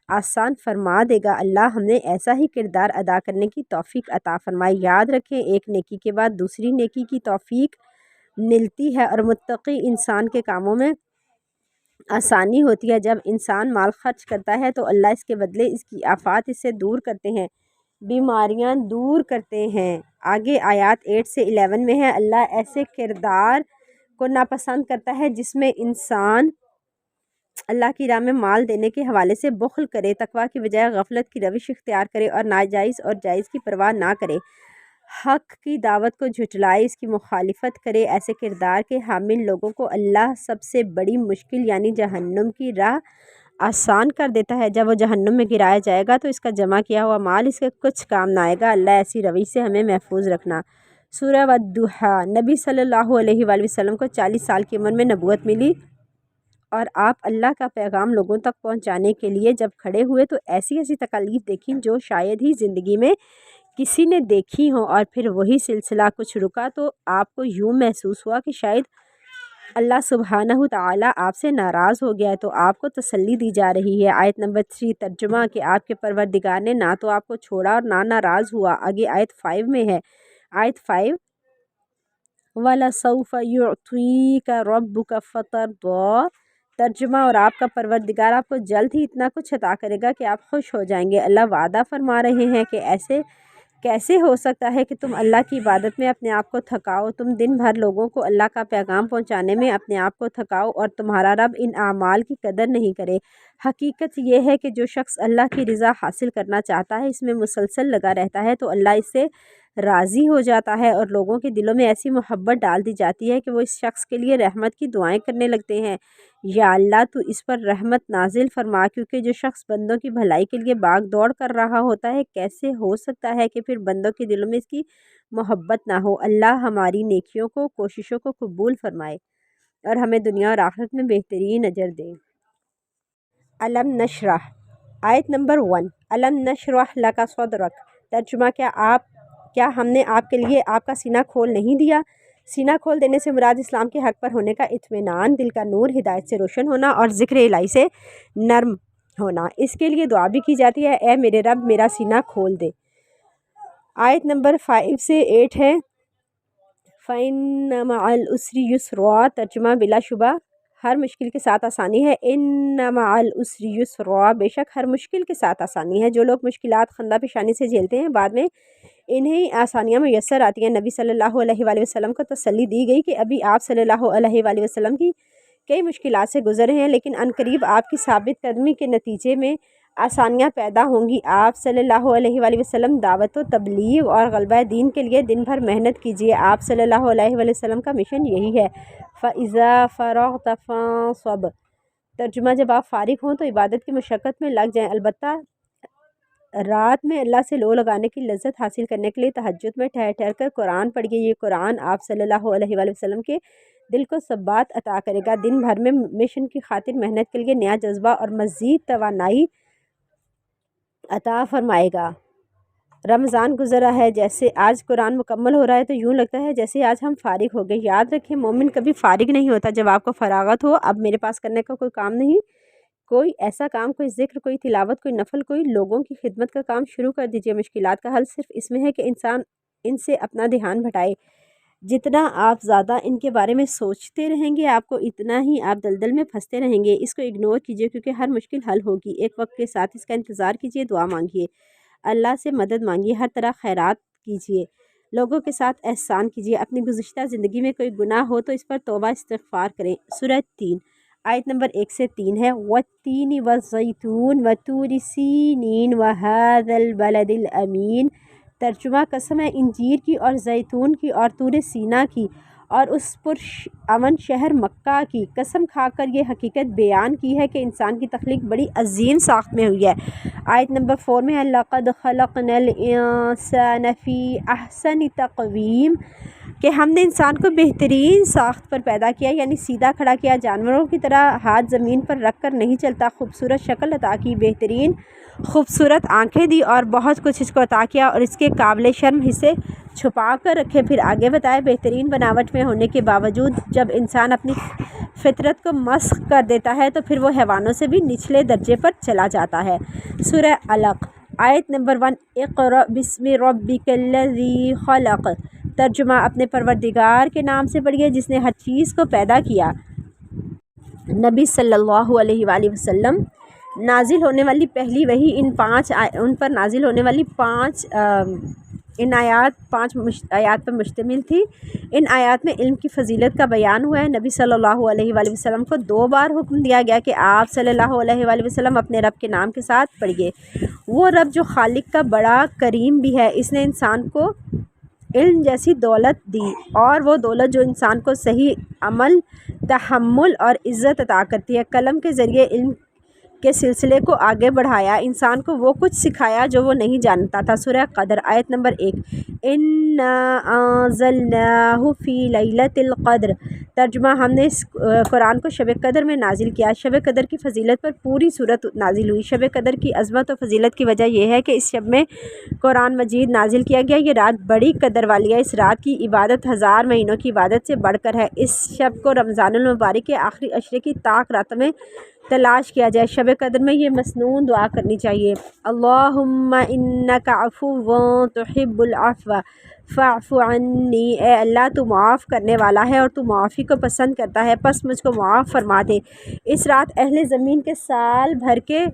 آسان فرما دے گا۔ اللہ ہمیں ایسا ہی کردار ادا کرنے کی توفیق عطا فرمائے۔ یاد رکھیں ایک نیکی کے بعد دوسری نیکی کی توفیق ملتی ہے اور متقی انسان کے کاموں میں آسانی ہوتی ہے۔ جب انسان مال خرچ کرتا ہے تو اللہ اس کے بدلے اس کی آفات اس سے دور کرتے ہیں، بیماریاں دور کرتے ہیں۔ آگے آیات 8 سے 11 میں ہے، اللہ ایسے کردار کو ناپسند کرتا ہے جس میں انسان اللہ کی راہ میں مال دینے کے حوالے سے بخل کرے، تقویٰ کی بجائے غفلت کی روش اختیار کرے اور ناجائز اور جائز کی پرواہ نہ کرے، حق کی دعوت کو جھٹلائے، اس کی مخالفت کرے۔ ایسے کردار کے حامل لوگوں کو اللہ سب سے بڑی مشکل یعنی جہنم کی راہ آسان کر دیتا ہے۔ جب وہ جہنم میں گرایا جائے گا تو اس کا جمع کیا ہوا مال اس کے کچھ کام نہ آئے گا۔ اللہ ایسی روش سے ہمیں محفوظ رکھنا۔ سورہ والضحیٰ، نبی صلی اللہ علیہ وآلہ وسلم کو 40 سال کی عمر میں نبوت ملی اور آپ اللہ کا پیغام لوگوں تک پہنچانے کے لیے جب کھڑے ہوئے تو ایسی ایسی تکالیف دیکھیں جو شاید ہی زندگی میں کسی نے دیکھی ہوں، اور پھر وہی سلسلہ کچھ رکا تو آپ کو یوں محسوس ہوا کہ شاید اللہ سبحانہ تعالیٰ آپ سے ناراض ہو گیا ہے، تو آپ کو تسلی دی جا رہی ہے۔ آیت نمبر 3، ترجمہ کہ آپ کے پروردگار نے نہ تو آپ کو چھوڑا اور نہ ناراض ہوا۔ آگے آیت 5 میں ہے، آیت 5، وَلَسَوْفَ يُعْطِيكَ رَبُّكَ فَتَرْضَىٰ، ترجمہ اور آپ کا پروردگار آپ کو جلد ہی اتنا کچھ عطا کرے گا کہ آپ خوش ہو جائیں گے۔ اللہ وعدہ فرما رہے ہیں کہ ایسے کیسے ہو سکتا ہے کہ تم اللہ کی عبادت میں اپنے آپ کو تھکاؤ، تم دن بھر لوگوں کو اللہ کا پیغام پہنچانے میں اپنے آپ کو تھکاؤ اور تمہارا رب ان اعمال کی قدر نہیں کرے۔ حقیقت یہ ہے کہ جو شخص اللہ کی رضا حاصل کرنا چاہتا ہے اس میں مسلسل لگا رہتا ہے تو اللہ اس سے راضی ہو جاتا ہے اور لوگوں کے دلوں میں ایسی محبت ڈال دی جاتی ہے کہ وہ اس شخص کے لیے رحمت کی دعائیں کرنے لگتے ہیں۔ یا اللہ تو اس پر رحمت نازل فرما، کیونکہ جو شخص بندوں کی بھلائی کے لیے باغ دوڑ کر رہا ہوتا ہے کیسے ہو سکتا ہے کہ پھر بندوں کے دلوں میں اس کی محبت نہ ہو۔ اللہ ہماری نیکیوں کو، کوششوں کو قبول فرمائے اور ہمیں دنیا اور آخرت میں بہترین اجر دے۔ علم نشرح، آیت نمبر 1۔ علم نشرح لک صدرک، ترجمہ کیا ہم نے آپ کے لیے آپ کا سینہ کھول نہیں دیا؟ سینہ کھول دینے سے مراد اسلام کے حق پر ہونے کا اطمینان، دل کا نور ہدایت سے روشن ہونا اور ذکر الہی سے نرم ہونا۔ اس کے لیے دعا بھی کی جاتی ہے، اے میرے رب میرا سینہ کھول دے۔ آیت نمبر 5 سے 8 ہے۔ فَإِنَّ مَعَ الْعُسْرِ يُسْرًا، ترجمہ بلا شبہ ہر مشکل کے ساتھ آسانی ہے۔ اِنَّ مَعَ الْعُسْرِ يُسْرًا، بے شک ہر مشکل کے ساتھ آسانی ہے۔ جو لوگ مشکلات خندہ پیشانی سے جھیلتے ہیں بعد میں انہیں آسانیاں میسر آتی ہیں۔ نبی صلی اللہ علیہ وآلہ وسلم کو تسلی دی گئی کہ ابھی آپ صلی اللہ علیہ وآلہ وسلم کی کئی مشکلات سے گزر رہے ہیں، لیکن عنقریب آپ کی ثابت قدمی کے نتیجے میں آسانیاں پیدا ہوں گی۔ آپ صلی اللہ علیہ وآلہ وسلم دعوت و تبلیغ اور غلبہ دین کے لیے دن بھر محنت کیجیے۔ آپ صلی اللہ علیہ وآلہ وسلم کا مشن یہی ہے۔ فَإِذَا فَرَغْتَ فَانصَبْ، ترجمہ جب آپ فارغ ہوں تو عبادت کی مشقت میں لگ جائیں، البتہ رات میں اللہ سے لو لگانے کی لذت حاصل کرنے کے لیے تہجد میں ٹھہر ٹھہر کر قرآن پڑھیے۔ یہ قرآن آپ صلی اللہ علیہ وآلہ وسلم کے دل کو ثبات عطا کرے گا، دن بھر میں مشن کی خاطر محنت کے لیے نیا جذبہ اور مزید توانائی عطا فرمائے گا۔ رمضان گزرا ہے، جیسے آج قرآن مکمل ہو رہا ہے تو یوں لگتا ہے جیسے آج ہم فارغ ہو گئے۔ یاد رکھیں مومن کبھی فارغ نہیں ہوتا۔ جب آپ کو فراغت ہو، اب میرے پاس کرنے کا کوئی کام نہیں، کوئی ایسا کام، کوئی ذکر، کوئی تلاوت، کوئی نفل، کوئی لوگوں کی خدمت کا کام شروع کر دیجئے۔ مشکلات کا حل صرف اس میں ہے کہ انسان ان سے اپنا دھیان بھٹائے۔ جتنا آپ زیادہ ان کے بارے میں سوچتے رہیں گے آپ کو اتنا ہی آپ دلدل میں پھنستے رہیں گے۔ اس کو اگنور کیجئے کیونکہ ہر مشکل حل ہوگی۔ ایک وقت کے ساتھ اس کا انتظار کیجئے، دعا مانگیے، اللہ سے مدد مانگیے، ہر طرح خیرات کیجئے، لوگوں کے ساتھ احسان کیجئے۔ اپنی گزشتہ زندگی میں کوئی گناہ ہو تو اس پر توبہ استغفار کریں۔ سورہ 3 آیت نمبر 1 سے 3 ہے۔ وَالتِّینِ وَالزَّیْتُونِ وَطُورِ سِینِین وَہَٰذَا الْبَلَدِ الْأَمِینِ، ترجمہ قسم ہے انجیر کی اور زیتون کی اور طور سینا کی اور اس پرامن شہر مکہ کی۔ قسم کھا کر یہ حقیقت بیان کی ہے کہ انسان کی تخلیق بڑی عظیم ساخت میں ہوئی ہے۔ آیت نمبر 4 میں ہے لَقَدْ خَلَقْنَا الْإِنسَانَ فِی أَحْسَنِ تَقْوِیمٍ، کہ ہم نے انسان کو بہترین ساخت پر پیدا کیا، یعنی سیدھا کھڑا کیا، جانوروں کی طرح ہاتھ زمین پر رکھ کر نہیں چلتا، خوبصورت شکل عطا کی، بہترین خوبصورت آنکھیں دی اور بہت کچھ اس کو عطا کیا اور اس کے قابل شرم حصے چھپا کر رکھے۔ پھر آگے بتائے بہترین بناوٹ میں ہونے کے باوجود جب انسان اپنی فطرت کو مسخ کر دیتا ہے تو پھر وہ حیوانوں سے بھی نچلے درجے پر چلا جاتا ہے۔ سورہ علق آیت نمبر 1۔ اقرأ بسم ربک الذی خلق، ترجمہ اپنے پروردگار کے نام سے پڑھیے جس نے ہر چیز کو پیدا کیا۔ نبی صلی اللہ علیہ وآلہ وسلم نازل ہونے والی پہلی وحی ان پر نازل ہونے والی پانچ آیات پر مشتمل تھی۔ ان آیات میں علم کی فضیلت کا بیان ہوا ہے۔ نبی صلی اللہ علیہ وآلہ وسلم کو 2 بار حکم دیا گیا کہ آپ صلی اللہ علیہ وآلہ وسلم اپنے رب کے نام کے ساتھ پڑھیے۔ وہ رب جو خالق کا بڑا کریم بھی ہے، اس نے انسان کو علم جیسی دولت دی اور وہ دولت جو انسان کو صحیح عمل، تحمل اور عزت عطا کرتی ہے۔ قلم کے ذریعے علم کے سلسلے کو آگے بڑھایا، انسان کو وہ کچھ سکھایا جو وہ نہیں جانتا تھا۔ سورہ قدر آیت نمبر 1۔ اِنَّا أَنزَلْنَاهُ فِی لَیْلَةِ الْقَدْرِ، ترجمہ ہم نے اس قرآن کو شب قدر میں نازل کیا۔ شب قدر کی فضیلت پر پوری صورت نازل ہوئی۔ شب قدر کی عظمت و فضیلت کی وجہ یہ ہے کہ اس شب میں قرآن مجید نازل کیا گیا۔ یہ رات بڑی قدر والی ہے، اس رات کی عبادت 1000 مہینوں کی عبادت سے بڑھ کر ہے۔ اس شب کو رمضان المبارک کے آخری عشرے کی طاق راتوں میں تلاش کیا جائے۔ شب قدر میں یہ مسنون دعا کرنی چاہیے، اللہم انک عفو تحب العفو فاعف عنی، اے اللہ تو معاف کرنے والا ہے اور تو معافی کو پسند کرتا ہے، پس مجھ کو معاف فرما دے۔ اس رات اہل زمین کے سال بھر کے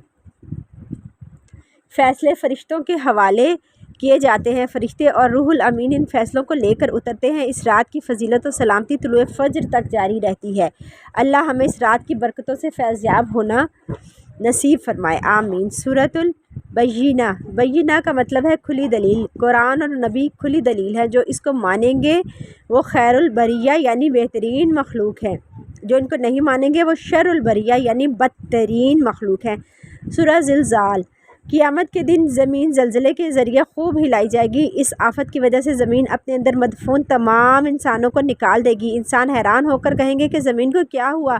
فیصلے فرشتوں کے حوالے کیے جاتے ہیں۔ فرشتے اور روح الامین ان فیصلوں کو لے کر اترتے ہیں۔ اس رات کی فضیلت و سلامتی طلوع فجر تک جاری رہتی ہے۔ اللہ ہمیں اس رات کی برکتوں سے فیض یاب ہونا نصیب فرمائے، آمین۔ سورۃ بینہ، بینہ کا مطلب ہے کھلی دلیل۔ قرآن اور نبی کھلی دلیل ہے، جو اس کو مانیں گے وہ خیر البریہ یعنی بہترین مخلوق ہے، جو ان کو نہیں مانیں گے وہ شر البریہ یعنی بدترین مخلوق ہے۔ سورہ زلزال، قیامت کے دن زمین زلزلے کے ذریعے خوب ہلائی جائے گی۔ اس آفت کی وجہ سے زمین اپنے اندر مدفون تمام انسانوں کو نکال دے گی۔ انسان حیران ہو کر کہیں گے کہ زمین کو کیا ہوا؟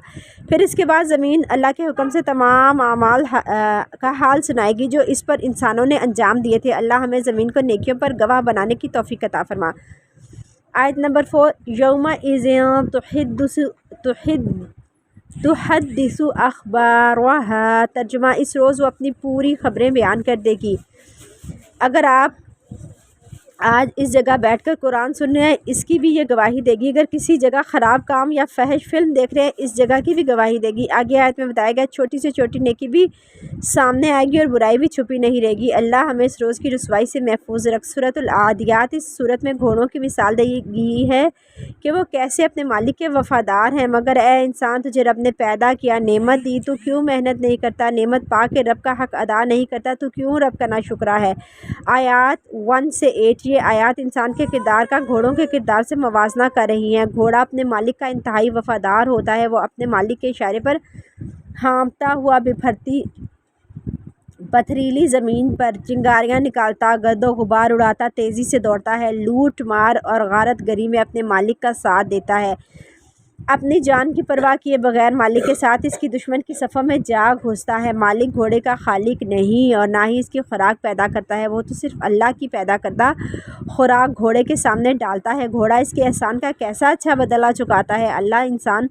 پھر اس کے بعد زمین اللہ کے حکم سے تمام اعمال کا حال سنائے گی جو اس پر انسانوں نے انجام دیے تھے۔ اللہ ہمیں زمین کو نیکیوں پر گواہ بنانے کی توفیق عطا فرما۔ آیت نمبر 4، یومئذ تحدث اخبارها، ترجمہ اس روز وہ اپنی پوری خبریں بیان کر دے گی۔ اگر آپ آج اس جگہ بیٹھ کر قرآن سن رہے ہیں، اس کی بھی یہ گواہی دے گی۔ اگر کسی جگہ خراب کام یا فحش فلم دیکھ رہے ہیں، اس جگہ کی بھی گواہی دے گی۔ آگے آیت میں بتایا گیا چھوٹی سے چھوٹی نیکی بھی سامنے آئے گی اور برائی بھی چھپی نہیں رہے گی۔ اللہ ہمیں اس روز کی رسوائی سے محفوظ رکھ۔ سورۃ العادیات، اس صورت میں گھوڑوں کی مثال دی گئی ہے کہ وہ کیسے اپنے مالک کے وفادار ہیں۔ مگر اے انسان، تجھے رب نے پیدا کیا، نعمت دی، تو کیوں محنت نہیں کرتا؟ نعمت پا کے رب کا حق ادا نہیں کرتا تو کیوں رب کا ناشکرا ہے؟ آیات 1 سے 8، یہ آیات انسان کے کردار کا گھوڑوں کے کردار سے موازنہ کر رہی ہیں۔ گھوڑا اپنے مالک کا انتہائی وفادار ہوتا ہے، وہ اپنے مالک کے اشارے پر ہانپتا ہوا پتھریلی زمین پر چنگاریاں نکالتا، گرد و غبار اڑاتا، تیزی سے دوڑتا ہے، لوٹ مار اور غارت گری میں اپنے مالک کا ساتھ دیتا ہے، اپنی جان کی پرواہ کیے بغیر مالک کے ساتھ اس کی دشمن کی صفوں میں جا گھستا ہے۔ مالک گھوڑے کا خالق نہیں اور نہ ہی اس کی خوراک پیدا کرتا ہے، وہ تو صرف اللہ کی پیدا کردہ خوراک گھوڑے کے سامنے ڈالتا ہے۔ گھوڑا اس کے احسان کا کیسا اچھا بدلہ چکاتا ہے۔ اللہ انسان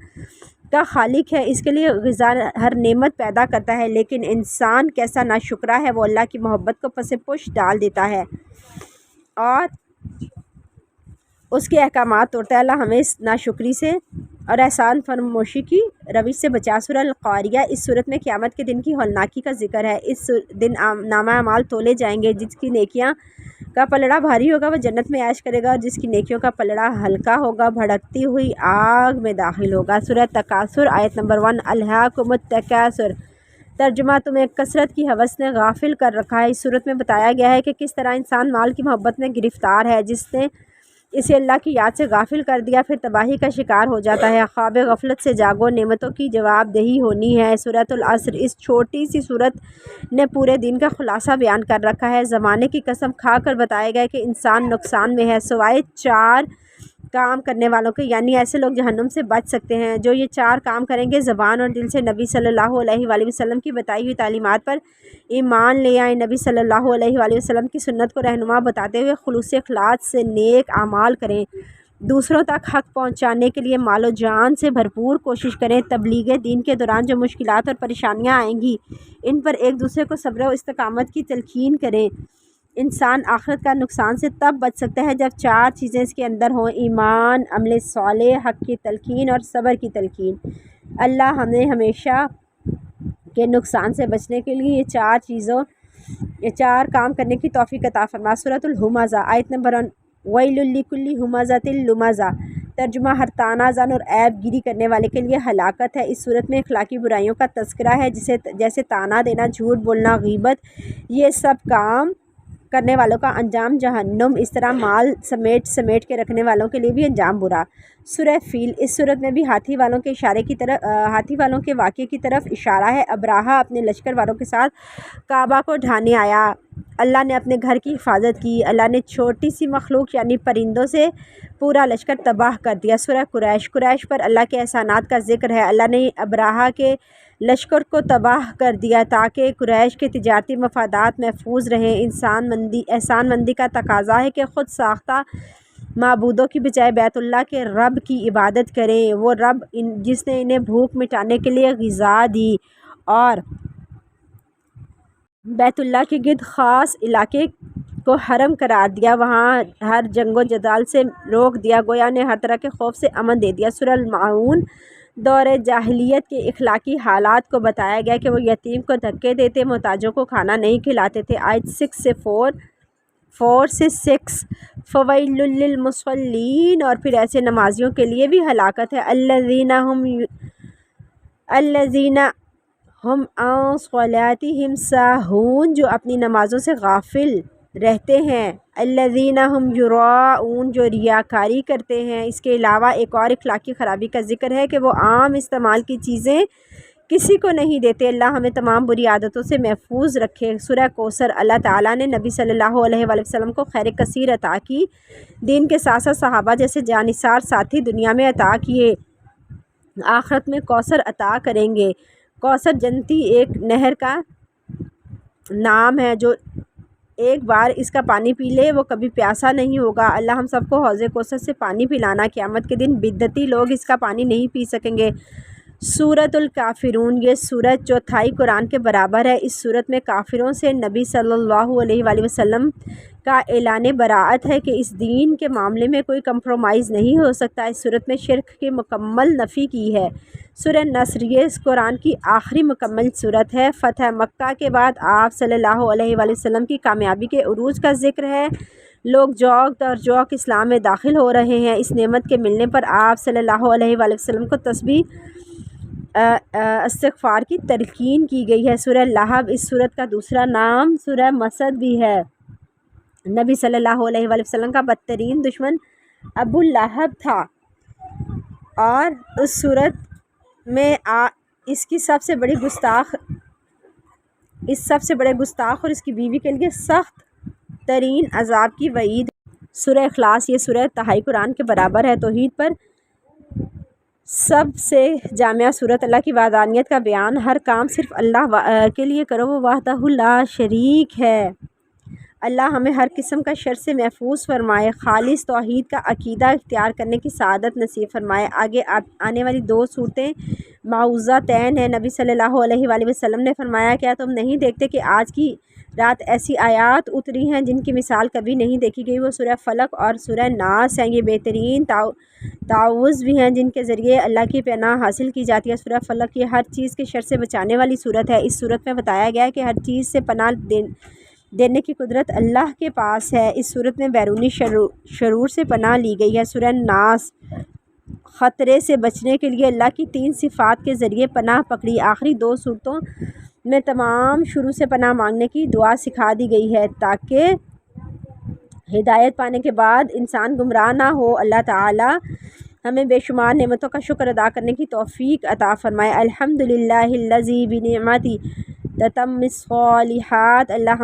کا خالق ہے، اس کے لیے غذا ہر نعمت پیدا کرتا ہے، لیکن انسان کیسا ناشکرا ہے، وہ اللہ کی محبت کو پس پش ڈال دیتا ہے اور اس کے احکامات توڑتا ہے۔ اللہ ہمیں اس ناشکری سے اور احسان فراموشی کی روش سے بچا۔ سورہ القاریہ، اس صورت میں قیامت کے دن کی ہولناکی کا ذکر ہے۔ اس دن نامہ اعمال تولے جائیں گے، جس کی نیکیاں کا پلڑا بھاری ہوگا وہ جنت میں عیش کرے گا، اور جس کی نیکیوں کا پلڑا ہلکا ہوگا بھڑکتی ہوئی آگ میں داخل ہوگا۔ سورہ تکاثر، آیت نمبر 1، الہاکم التکاثر، ترجمہ تمہیں کثرت کی ہوس نے غافل کر رکھا ہے۔ اس صورت میں بتایا گیا ہے کہ کس طرح انسان مال کی محبت میں گرفتار ہے، جس نے اسے اللہ کی یاد سے غافل کر دیا، پھر تباہی کا شکار ہو جاتا ہے۔ خواب غفلت سے جاگو، نعمتوں کی جواب دہی ہونی ہے۔ سورۃ العصر، اس چھوٹی سی سورت نے پورے دین کا خلاصہ بیان کر رکھا ہے۔ زمانے کی قسم کھا کر بتایا گیا کہ انسان نقصان میں ہے سوائے 4 کام کرنے والوں کے، یعنی ایسے لوگ جہنم سے بچ سکتے ہیں جو یہ 4 کام کریں گے: زبان اور دل سے نبی صلی اللہ علیہ وآلہ وسلم کی بتائی ہوئی تعلیمات پر ایمان لے آئیں، نبی صلی اللہ علیہ وآلہ وسلم کی سنت کو رہنما بتاتے ہوئے خلوص اخلاص سے نیک اعمال کریں، دوسروں تک حق پہنچانے کے لیے مال و جان سے بھرپور کوشش کریں، تبلیغ دین کے دوران جو مشکلات اور پریشانیاں آئیں گی ان پر ایک دوسرے کو صبر و استقامت کی تلقین کریں۔ انسان آخرت کا نقصان سے تب بچ سکتا ہے جب 4 چیزیں اس کے اندر ہوں: ایمان، عمل صالح، حق کی تلقین اور صبر کی تلقین۔ اللہ ہمیں ہمیشہ کے نقصان سے بچنے کے لیے یہ 4 کام کرنے کی توفیق عطا فرما۔ سورۃ الہمزہ، آیت نمبر 1، ویل لکل ہمزۃ لمزہ، ترجمہ ہر طعنہ زن اور عیب گیری کرنے والے کے لیے ہلاکت ہے۔ اس صورت میں اخلاقی برائیوں کا تذکرہ ہے، جیسے طعنہ دینا، جھوٹ بولنا، غیبت، یہ سب کام کرنے والوں کا انجام جہنم، اس طرح مال سمیٹ کے رکھنے والوں کے لیے بھی انجام برا۔ سورہ فیل، اس صورت میں بھی ہاتھی والوں کے واقعے کی طرف اشارہ ہے۔ ابراہہ اپنے لشکر والوں کے ساتھ کعبہ کو ڈھانے آیا، اللہ نے اپنے گھر کی حفاظت کی، اللہ نے چھوٹی سی مخلوق یعنی پرندوں سے پورا لشکر تباہ کر دیا۔ سورہ قریش پر اللہ کے احسانات کا ذکر ہے، اللہ نے ابراہہ کے لشکر کو تباہ کر دیا تاکہ قریش کے تجارتی مفادات محفوظ رہیں۔ احسان مندی کا تقاضا ہے کہ خود ساختہ معبودوں کی بجائے بیت اللہ کے رب کی عبادت کریں، وہ رب جس نے انہیں بھوک مٹانے کے لیے غذا دی اور بیت اللہ کے گرد خاص علاقے کو حرم قرار دیا، وہاں ہر جنگ و جدال سے روک دیا، گویا انہیں ہر طرح کے خوف سے امن دے دیا۔ سورہ الماعون، دور جاہلیت کے اخلاقی حالات کو بتایا گیا کہ وہ یتیم کو دھکے دیتے، محتاجوں کو کھانا نہیں کھلاتے تھے۔ آیت 4 سے 6، فویل للمصلین، اور پھر ایسے نمازیوں کے لیے بھی ہلاکت ہے، الذین ہم عن صلاتہم ساہون، جو اپنی نمازوں سے غافل رہتے ہیں، الذین ہم یراؤون، جو ریاکاری کرتے ہیں۔ اس کے علاوہ ایک اور اخلاقی خرابی کا ذکر ہے کہ وہ عام استعمال کی چیزیں کسی کو نہیں دیتے۔ اللہ ہمیں تمام بری عادتوں سے محفوظ رکھے۔ سورہ کوثر۔ اللہ تعالیٰ نے نبی صلی اللہ علیہ وآلہ وسلم کو خیر کثیر عطا کی، دین کے ساتھ ساتھ صحابہ جیسے جانثار ساتھی دنیا میں عطا کیے، آخرت میں کوثر عطا کریں گے۔ کوثر جنتی ایک نہر کا نام ہے، جو ایک بار اس کا پانی پی لے وہ کبھی پیاسا نہیں ہوگا۔ اللہ ہم سب کو حوض کوثر سے پانی پلانا۔ قیامت کے دن بدعتی لوگ اس کا پانی نہیں پی سکیں گے۔ سورۃ الکافرون، یہ سورت چوتھائی قرآن کے برابر ہے۔ اس سورت میں کافروں سے نبی صلی اللہ علیہ وآلہ وسلم کا اعلان براءت ہے کہ اس دین کے معاملے میں کوئی کمپرومائز نہیں ہو سکتا۔ اس سورت میں شرک کی مکمل نفی کی ہے۔ سورہ نصر، یہ اس قرآن کی آخری مکمل سورت ہے۔ فتح مکہ کے بعد آپ صلی اللہ علیہ وآلہ وسلم کی کامیابی کے عروج کا ذکر ہے۔ لوگ جوق در جوق اسلام میں داخل ہو رہے ہیں۔ اس نعمت کے ملنے پر آپ صلی اللہ علیہ وآلہ وسلم کو تسبیح استغفار کی تلقین کی گئی ہے۔ سورہ لہب، اس سورت کا دوسرا نام سورہ مسد بھی ہے۔ نبی صلی اللہ علیہ وآلہ وسلم کا بدترین دشمن ابو لہب تھا، اور اس سورت میں اس سب سے بڑے گستاخ اور اس کی بیوی کے لیے سخت ترین عذاب کی وعید۔ سورہ اخلاص، یہ سورہ تہائی قرآن کے برابر ہے۔ توحید پر سب سے جامعہ سورت، اللہ کی وحدانیت کا بیان۔ ہر کام صرف اللہ کے لیے کرو، وہ وحدہ لا شریک ہے۔ اللہ ہمیں ہر قسم کا شر سے محفوظ فرمائے، خالص توحید کا عقیدہ اختیار کرنے کی سعادت نصیب فرمائے۔ آگے آنے والی دو صورتیں معوذتین ہیں۔ نبی صلی اللہ علیہ وآلہ وسلم نے فرمایا، کیا تم نہیں دیکھتے کہ آج کی رات ایسی آیات اتری ہیں جن کی مثال کبھی نہیں دیکھی گئی؟ وہ سورہ فلق اور سورہ ناس ہیں۔ یہ بہترین تعوذ بھی ہیں جن کے ذریعے اللہ کی پناہ حاصل کی جاتی ہے۔ سورہ فلق یہ ہر چیز کے شر سے بچانے والی صورت ہے۔ اس صورت میں بتایا گیا ہے کہ ہر چیز سے پناہ دینے کی قدرت اللہ کے پاس ہے۔ اس صورت میں بیرونی شرور سے پناہ لی گئی ہے۔ سورہ ناس خطرے سے بچنے کے لیے اللہ کی 3 صفات کے ذریعے پناہ پکڑی۔ آخری 2 صورتوں میں تمام شروع سے پناہ مانگنے کی دعا سکھا دی گئی ہے تاکہ ہدایت پانے کے بعد انسان گمراہ نہ ہو۔ اللہ تعالی ہمیں بے شمار نعمتوں کا شکر ادا کرنے کی توفیق عطا فرمائے۔ الحمدللہ الذی بنعمتہ تتم الصالحات۔ اللہ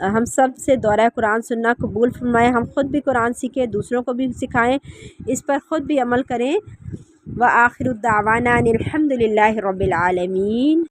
ہم سب سے دورہ قرآن سننا قبول فرمائے۔ ہم خود بھی قرآن سیکھیں، دوسروں کو بھی سکھائیں، اس پر خود بھی عمل کریں۔ وآخر الدعوانا ان الحمدللہ رب العالمین۔